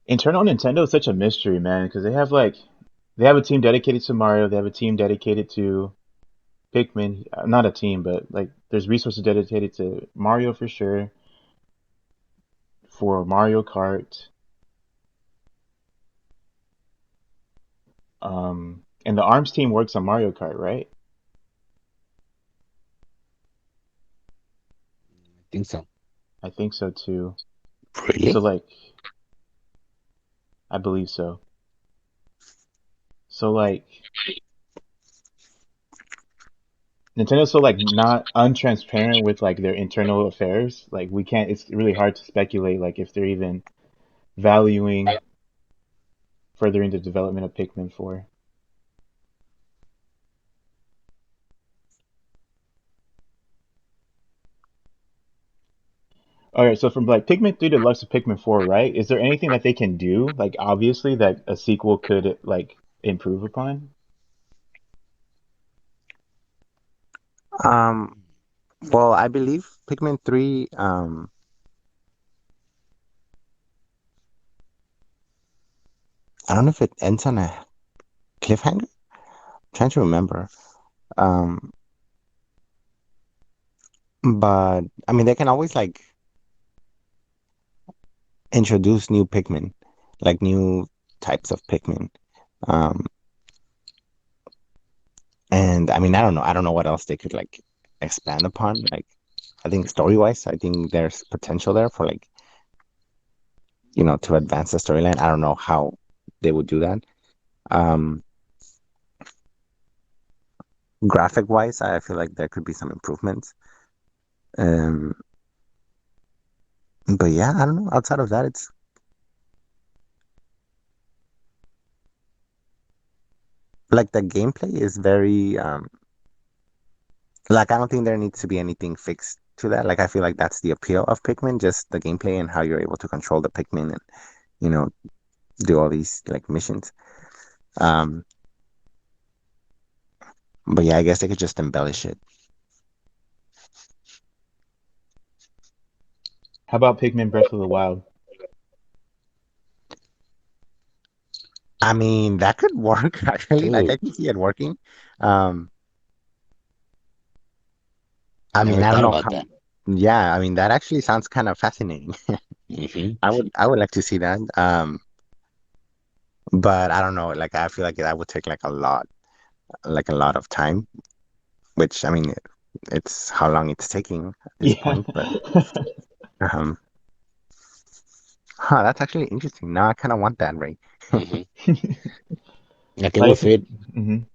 S1: Internal Nintendo is such a mystery, man, because they have a team dedicated to Mario, they have a team dedicated to Pikmin, not a team, but like there's resources dedicated to Mario for sure, for Mario Kart, and the ARMS team works on Mario Kart, right?
S3: I think so.
S1: I think so too.
S2: Really?
S1: So like, I believe so. So like, Nintendo's so like not untransparent with like their internal affairs. Like we can't. It's really hard to speculate like if they're even valuing furthering the development of Pikmin 4. All right, so from like Pikmin 3 Deluxe to Pikmin 4, right? Is there anything that they can do, like obviously that a sequel could like improve upon?
S2: Um, well, I believe Pikmin 3, I don't know if it ends on a cliffhanger. I'm trying to remember. Um, but I mean, they can always like introduce new Pikmin, like new types of Pikmin. Um, and I mean, I don't know what else they could like expand upon. Like, I think story-wise, I think there's potential there for like, to advance the storyline. I don't know how they would do that. Um, graphic-wise, I feel like there could be some improvements. Um, but yeah, I don't know. Outside of that, it's like the gameplay is very like I don't think there needs to be anything fixed to that. Like I feel like that's the appeal of Pikmin, just the gameplay and how you're able to control the Pikmin and you know do all these like missions. Um, but yeah, I guess they could just embellish it.
S1: How about Pikmin Breath of the Wild?
S2: I mean, that could work actually. Like I
S3: Dude,
S2: can see it working. Um, I mean,
S3: never
S2: I don't
S3: thought
S2: know
S3: about
S2: how.
S3: that.
S2: Yeah, I mean, that actually sounds kind of fascinating.
S3: Hmm.
S2: I would like to see that. But I don't know. Like I feel like that would take like a lot of time. Which I mean, it's how long it's taking at this
S1: Yeah.
S2: point. But um, that's actually interesting. Now I kind of want that, right?
S3: Hmm. Like it will
S1: Like,
S3: fit.
S1: mhm.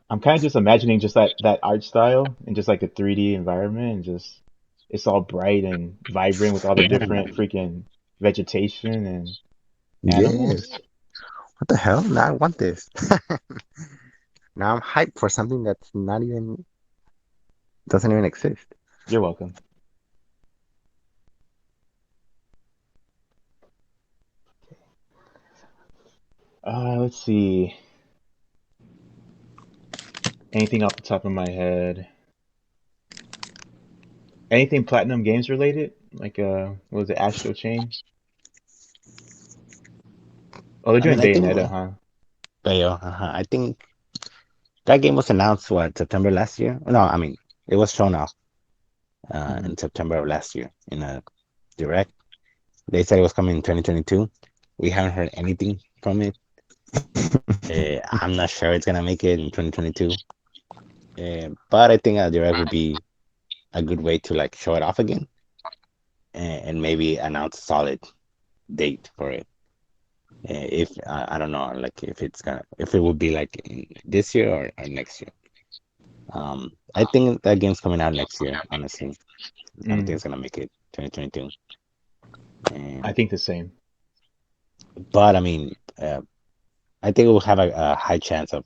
S1: I'm kind of just imagining just that art style and just like a 3D environment and just it's all bright and vibrant with all the different
S3: Yeah.
S1: freaking vegetation and
S2: Yes.
S1: animals.
S2: What the hell? Now I want this. Now I'm hyped for something that's not even doesn't even exist.
S1: You're welcome. Let's see. Anything off the top of my head? Anything Platinum Games related? Like what was it, Astro Chain? Oh, they're
S3: I
S1: doing
S3: mean, I think,
S1: Bayonetta, huh?
S3: I think that game was announced what September last year. No, I mean it was shown off
S1: Hmm.
S3: in September of last year in a direct. They said it was coming in 2022. We haven't heard anything from it. I'm not sure it's gonna make it in 2022. But I think a direct would be a good way to like show it off again and maybe announce a solid date for it. If I don't know, like if it would be like in this year or next year. I think that game's coming out next year. Honestly, I don't think
S1: Mm,
S3: it's gonna make it 2022.
S1: I
S3: And
S1: think the same.
S3: but I mean, I think it will have a high chance of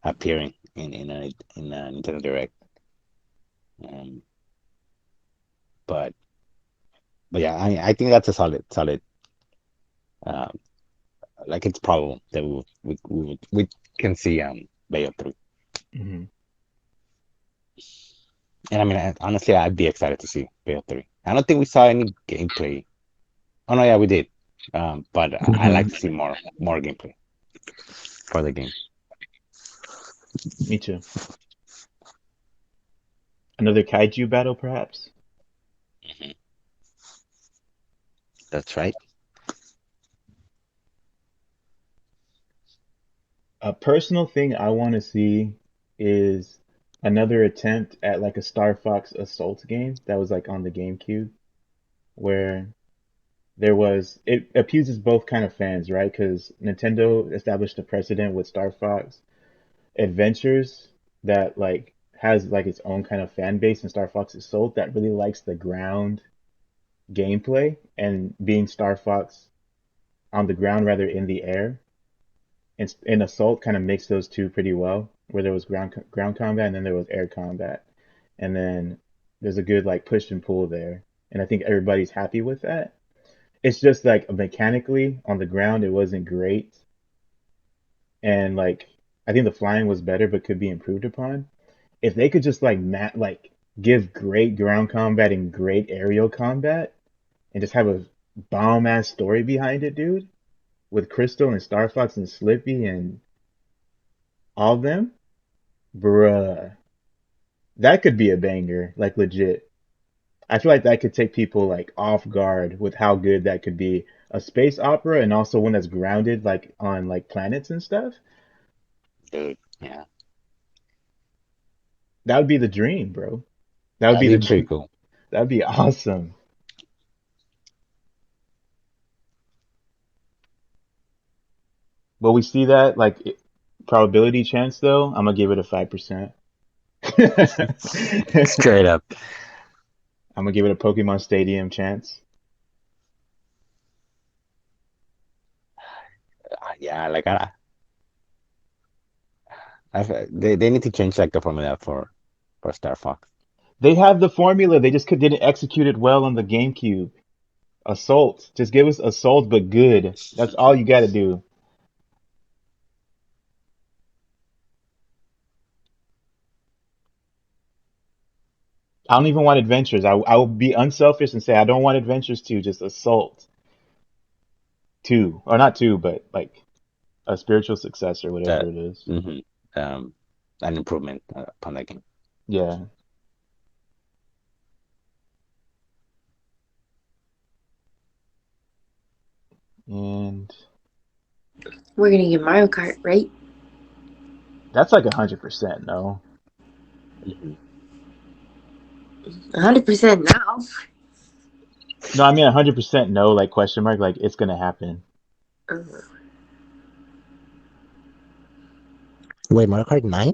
S3: appearing in a Nintendo Direct. Um, but yeah, I think that's a solid. Uh, like it's probable that we can see Bayo 3.
S1: Hmm.
S3: And I mean, honestly, I'd be excited to see Bayo 3. I don't think we saw any gameplay. Oh no, yeah, we did. But I like
S2: Mhm.
S3: to see more gameplay for the game.
S1: Me too. Another kaiju battle, perhaps?
S3: Mhm. That's right.
S1: A personal thing I want to see is another attempt at like a Star Fox Assault game that was like on the GameCube, where it appeases both kind of fans, right? Because Nintendo established a precedent with Star Fox Adventures that like has like its own kind of fan base, and Star Fox Assault that really likes the ground gameplay and being Star Fox on the ground rather in the air. And Assault kind of mixed those two pretty well, where there was ground combat and then there was air combat, and then there's a good like push and pull there, and I think everybody's happy with that. It's just like mechanically on the ground it wasn't great, and like I think the flying was better but could be improved upon. If they could just like give great ground combat and great aerial combat and just have a bomb ass story behind it, dude, with Crystal and Star Fox and Slippy and all of them, bruh, that could be a banger, like legit. I feel like that could take people like off guard with how good that could be. A space opera and also one that's grounded like on like planets and stuff.
S3: Dude, yeah,
S1: That would be the dream, bro. That would
S3: that'd
S1: be
S3: be pretty
S1: the
S3: cool.
S1: that'd be awesome. But we see that like probability chance though, I'm gonna give it a 5%. I'm
S3: Straight up.
S1: gonna give it a Pokemon Stadium chance.
S3: Yeah, like they need to change like the formula for Star Fox.
S1: They have the formula, they just didn't execute it well on the GameCube. Assault. Just give us assault, but good. That's all you got to do. I don't even want adventures. I will be unselfish and say I don't want adventures two, just assault two, or not two, but like a spiritual successor, whatever
S3: That
S1: it is.
S3: hmm um an improvement upon that game.
S1: Yeah, and
S4: We're gonna get Mario Kart, right?
S1: that's like 100% no.
S3: Hmm
S4: 100% now.
S1: No, I mean 100% no, like question mark, like it's gonna happen.
S4: Uh,
S2: Wait, Mario Kart 9?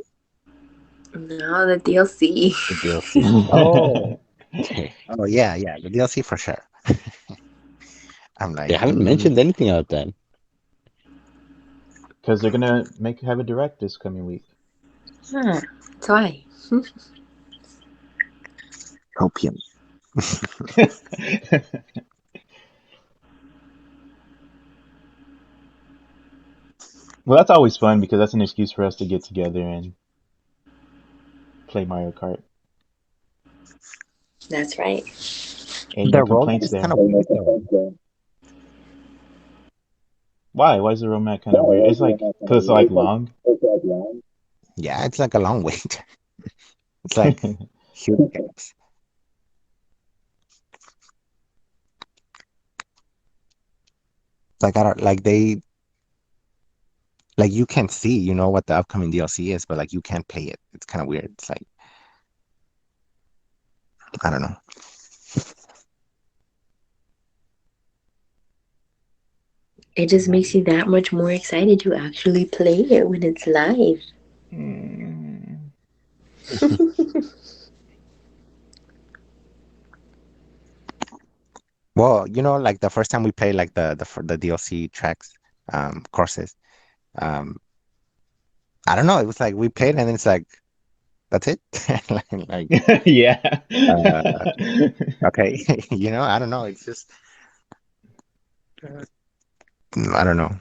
S4: no, the DLC.
S3: The DLC.
S1: Because
S2: Oh, oh yeah, yeah, the DLC for sure. I'm
S3: They
S2: like,
S3: haven't mentioned anything about that.
S1: they're gonna make have a direct this coming week.
S4: Huh. That's why.
S2: opium.
S1: Well, that's always fun because that's an excuse for us to get together and play Mario Kart.
S4: That's right.
S1: Ain't no
S2: The road
S1: complaints
S2: is kind
S1: there.
S2: of weird though.
S1: Why? Why is the road map kind of weird? It's like because it's like long.
S2: Yeah, it's like a long wait. It's like huge gaps. Like I don't like they like you can see, you know what the upcoming DLC is, but like you can't play it. It's kind of weird. It's like I don't know.
S4: It just makes you that much more excited to actually play it when it's live.
S1: Mm.
S2: Well, like the first time we played like the DLC tracks, courses. Um, I don't know. It was like we played and it's like that's it. Like,
S1: Yeah.
S2: uh, okay, I don't know. It's just I don't know.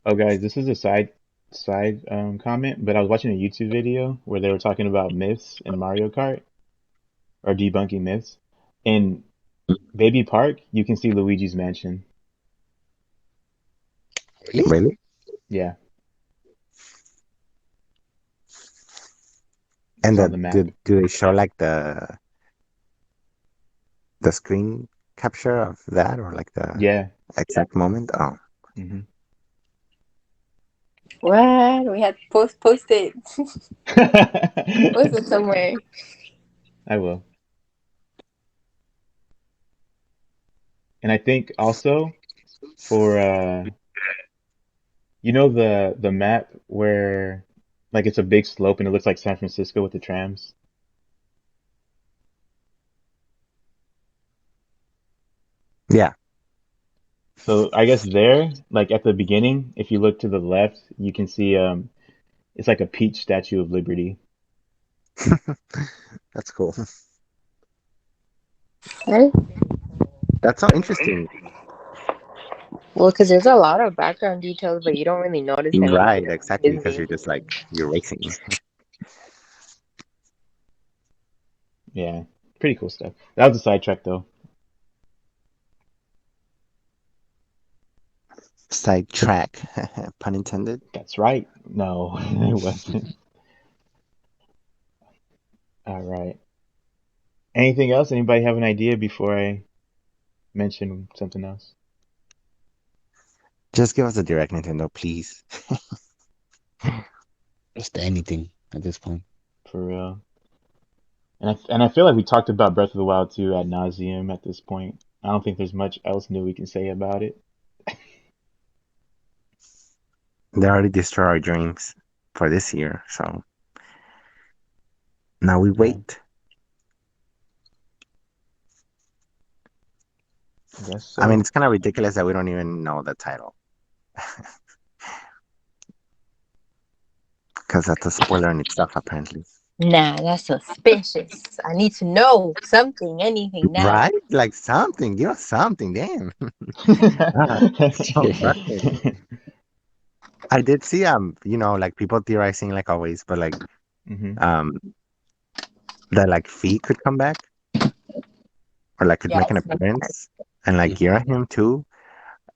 S1: Oh, guys, this is a side comment, but I was watching a YouTube video where they were talking about myths in Mario Kart or debunking myths. In Baby Park, you can see Luigi's Mansion.
S3: Really?
S2: Really?
S1: Yeah,
S2: And
S1: it's on the map.
S2: do they show like the screen capture of that or like the
S1: Yeah.
S2: exact moment? Oh,
S1: Hmm.
S4: What? We had to post it. Post it somewhere.
S1: I will. And I think also for the map where like it's a big slope and it looks like San Francisco with the trams.
S2: yeah.
S1: So I guess there, like at the beginning, if you look to the left, you can see it's like a peach Statue of Liberty.
S2: That's cool.
S4: Right?
S2: That's so interesting.
S4: Well, because there's a lot of background details, but you don't really notice them when
S2: Right,
S4: you're
S2: exactly, because
S4: Disney.
S2: you're just like you're racing.
S1: Yeah, pretty cool stuff. That was a sidetrack though.
S2: Sidetrack, pun intended.
S1: That's right. No, it wasn't. All right. Anything else? Anybody have an idea before I mention something else?
S2: Just give us a direct Nintendo, please.
S3: Just anything at this point.
S1: For real. And I feel like we talked about Breath of the Wild 2 ad nauseum at this point. I don't think there's much else new we can say about it.
S2: They already destroyed our dreams for this year, so now we
S1: Yeah,
S2: wait.
S1: I guess
S2: I mean,
S1: so.
S2: it's kind of ridiculous that we don't even know the title because that's a spoiler in itself, apparently.
S4: Nah, that's suspicious. I need to know something, anything now.
S2: Right? Like something, give us something. Damn. Ah,
S1: That's
S2: so
S1: true.
S2: frustrating. I did see like people theorizing like always, but like
S1: Hmm.
S2: um that like Fee could come back or like could
S4: Yeah,
S2: make an
S4: it's like that.
S2: appearance and like
S3: Hmm.
S2: Gira him too.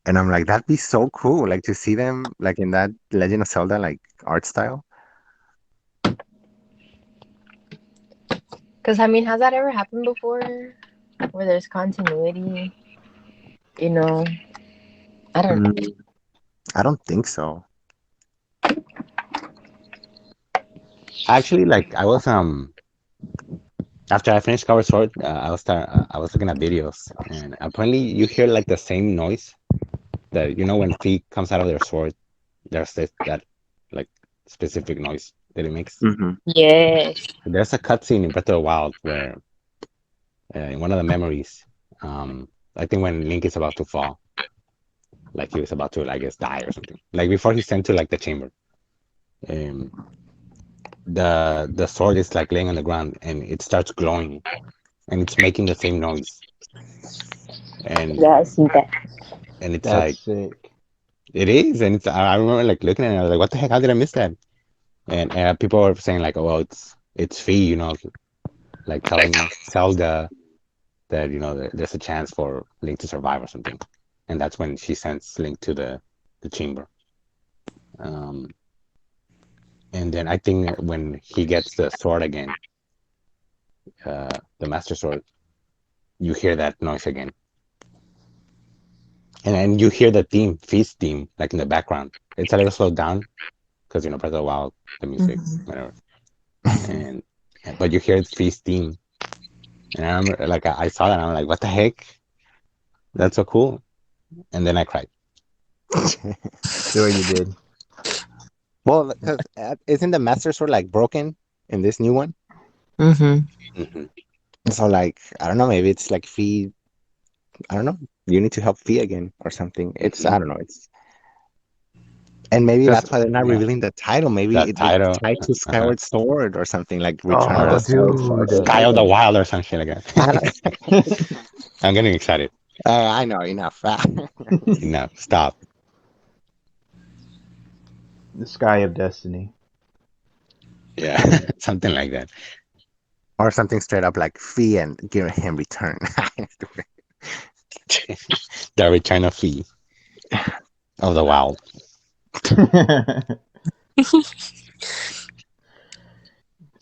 S2: And I'm like, that'd be so cool, like to see them like in that Legend of Zelda like art style.
S4: Because, I mean, has that ever happened before? Where there's continuity? You know, I don't know.
S2: Mm, I don't think so.
S3: Actually, like I was after I finished Cover Sword, I was looking at videos, and apparently you hear like the same noise that when feet comes out of their sword. There's that like specific noise that it makes.
S2: Hmm.
S4: Yes.
S3: There's a cutscene in Breath of the Wild where in one of the memories, I think when Link is about to fall, like he was about to, I guess, die or something. Like before he's sent to like the chamber, um, the sword is like laying on the ground and it starts glowing and it's making the same noise and
S4: Yeah, I see that.
S3: it's
S1: That's
S3: like
S1: sick.
S3: it is and it's I remember like looking at it, I was like, what the heck? How did I miss that? And people were saying like, oh well, it's Fee, like telling Zelda that there's a chance for Link to survive or something, and that's when she sends Link to the chamber. Um, and then I think when he gets the sword again, the Master Sword, you hear that noise again, and then you hear the theme, Feast theme, like in the background. It's a little slowed down because Breath of the Wild, the music,
S4: Hmm.
S3: whatever, and but you hear Feast theme, and I remember like I saw that and I'm like, what the heck? That's so cool. And then I cried.
S1: Sure you did.
S2: Well, because isn't the Master Sword like broken in this new one?
S4: Mm-hmm.
S3: Hmm.
S2: So like I don't know, maybe it's like Fee. I don't know. You need to help Fee again or something. It's I don't know. It's and maybe
S1: That's
S2: that's why they're not
S3: Yeah,
S2: revealing the title. Maybe
S3: that
S2: it's
S3: title.
S2: tied to
S3: Uh-huh.
S2: Skyward Sword or something like Return
S3: Or
S2: of the
S1: oh,
S3: the
S2: Skyward Sword or
S1: dude.
S3: Sky of
S2: something.
S3: the Wild or some shit like
S2: I
S3: that.
S2: don't.
S3: I'm getting excited.
S2: I know enough.
S3: Enough. Stop.
S1: The Sky of Destiny.
S3: Yeah, something like that.
S2: Or something straight up like Fee and give him return.
S3: The Return of Fee of the Wild.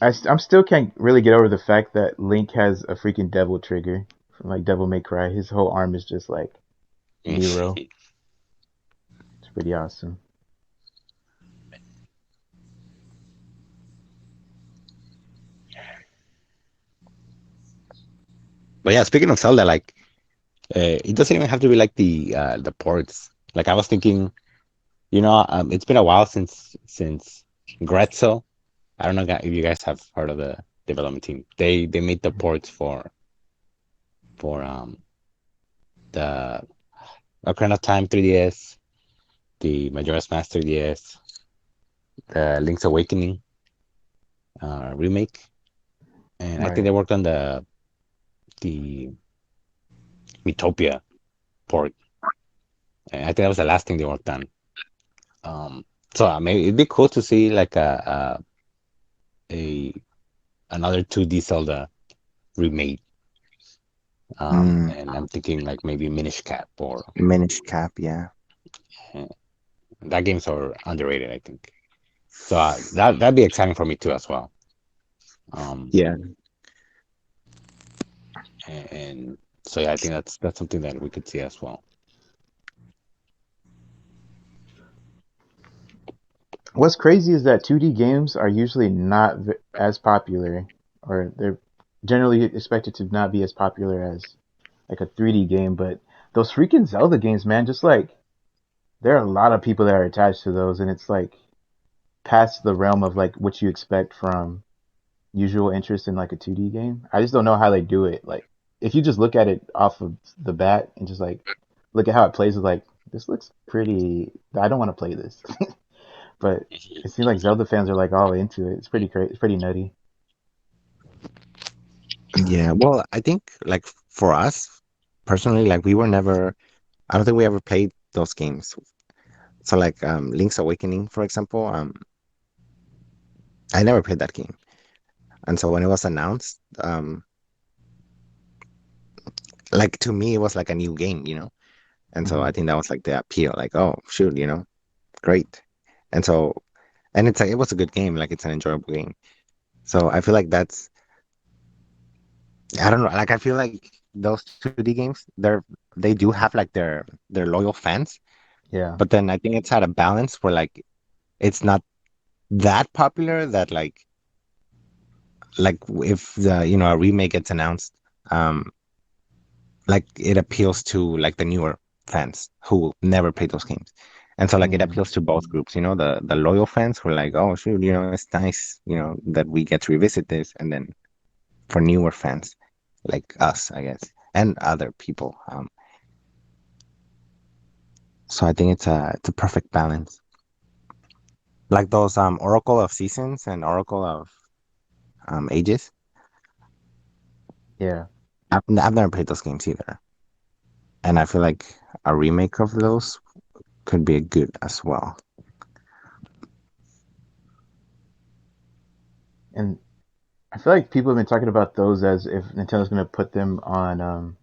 S1: I'm still can't really get over the fact that Link has a freaking devil trigger from like Devil May Cry. His whole arm is just like Nero. It's pretty awesome.
S3: But yeah, speaking of Zelda, like it doesn't even have to be like the ports. Like I was thinking, it's been a while since Gretzel. I don't know if you guys have heard of the development team. They made the ports for the Ocarina of Time 3DS, the Majora's Mask 3DS, the Link's Awakening remake, and I think
S1: Right.
S3: they worked on the Metopia port. And I think that was the last thing they worked on. Um, so maybe it'd be cool to see like a another 2D Zelda remade.
S2: mm,
S3: And I'm thinking like maybe Minish Cap or
S2: Minish Cap, yeah.
S3: uh, that game's are underrated, I think. So that'd be exciting for me too as well. Um,
S2: Yeah.
S3: and so yeah, I think that's something that we could see as well.
S1: What's crazy is that 2D games are usually not as popular, or they're generally expected to not be as popular as like a 3D game. But those freaking Zelda games, man, just like there are a lot of people that are attached to those, and it's like past the realm of like what you expect from usual interest in like a 2D game. I just don't know how they do it. Like if you just look at it off of the bat and just like look at how it plays, it's like this looks pretty. I don't want to play this, but it seems like Zelda fans are like all into it. It's pretty crazy. It's pretty nutty.
S2: Yeah. Well, I think like for us personally, like we were never I don't think we ever played those games. So like Link's Awakening, for example, I never played that game. And so when it was announced, like to me it was like a new game. And so I
S1: Hmm.
S2: think that was like the appeal, like, oh shoot, great. And so and it was a good game, like it's an enjoyable game. So I feel like that's I don't know, like I feel like those 2D games, they do have like their loyal fans,
S1: Yeah.
S2: but then I think it's at a balance where like it's not that popular that like if a remake gets announced, um like it appeals to like the newer fans who never played those games. And so like it
S1: Mm.
S2: appeals to both groups, the loyal fans who are like, oh shoot, it's nice, that we get to revisit this, and then for newer fans like us, I guess, and other people. So I think it's a perfect balance. Like those Oracle of Seasons and Oracle of Ages.
S1: Yeah.
S2: I've never played those games either. And I feel like a remake of those could be good as well.
S1: And I feel like people have been talking about those as if Nintendo's gonna put them on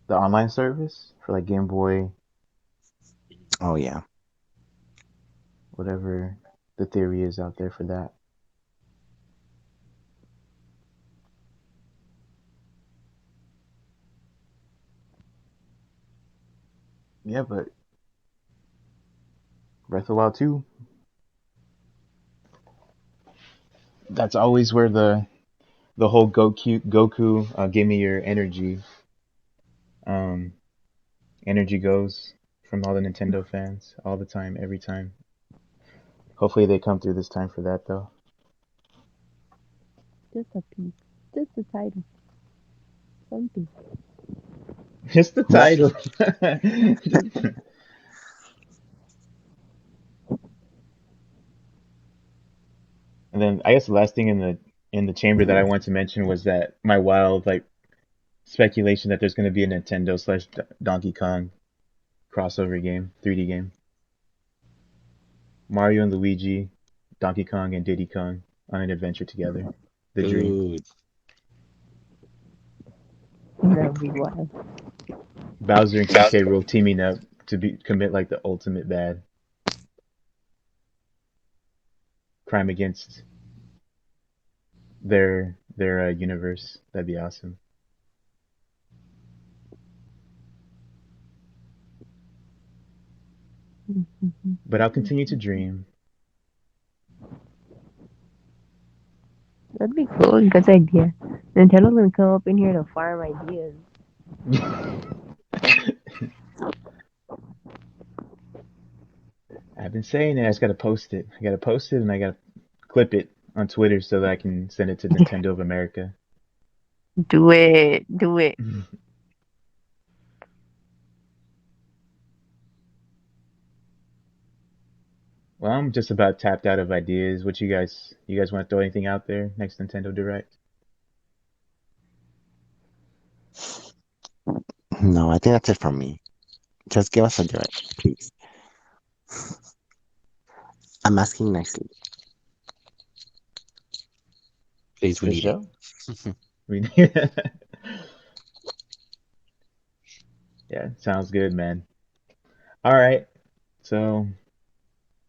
S1: the online service for like Game Boy,
S2: Oh yeah.
S1: whatever the theory is out there for that. Yeah, but Breath of the Wild 2, that's always where the whole Goku give me your um energy goes from all the Nintendo fans all the time, every time. Hopefully they come through this time for that though.
S4: Just a piece. Just the title. Something.
S1: Just the
S2: Well,
S1: title. And then I guess the last thing in the chamber that I want to mention was that my wild like speculation that there's going to be a Nintendo slash Donkey Kong crossover game, 3D game. Mario and Luigi, Donkey Kong and Diddy Kong on an adventure together. The dream.
S3: Dude,
S4: That'd be wild.
S1: Bowser and King K. Rool teaming up to be commit like the ultimate bad crime against their universe. That'd be awesome. But I'll continue to dream.
S4: That'd be cool. Good idea. Nintendo's gonna come up in here to farm ideas.
S1: I've been saying it. I just gotta post it. I gotta post it and I gotta clip it on Twitter so that I can send it to Nintendo of America.
S4: Do it. Do it.
S1: Well, I'm just about tapped out of ideas. What you guys want to throw anything out there next Nintendo Direct?
S2: no, I think that's it from me. Just give us a direct, please. I'm asking nicely.
S3: please, we
S1: This
S3: need it.
S1: show? We Yeah, sounds good, man. All right. So,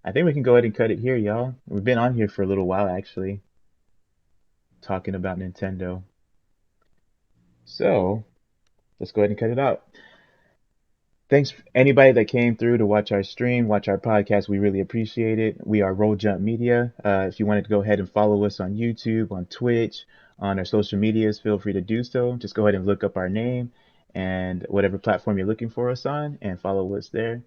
S1: I think we can go ahead and cut it here, y'all. We've been on here for a little while actually, talking about Nintendo. So, let's go ahead and cut it out. Thanks anybody that came through to watch our stream, watch our podcast. We really appreciate it. We are Roll Jump Media. If you wanted to go ahead and follow us on YouTube, on Twitch, on our social medias, feel free to do so. Just go ahead and look up our name and whatever platform you're looking for us on and follow us there.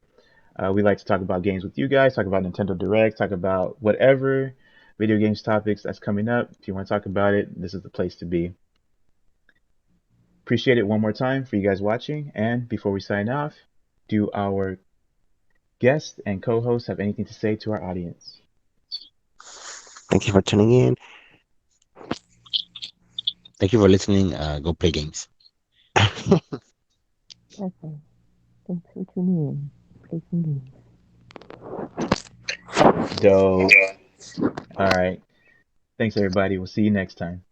S1: We like to talk about games with you guys, talk about Nintendo Direct, talk about whatever video games topics that's coming up. If you want to talk about it, this is the place to be. Appreciate it one more time for you guys watching. And before we sign off, do our guests and co-hosts have anything to say to our audience?
S2: Thank you for tuning in.
S3: Thank you for listening. Go play games.
S4: Okay. Thanks for tuning in. Play some games.
S1: Dope. All right. Thanks, everybody. We'll see you next time.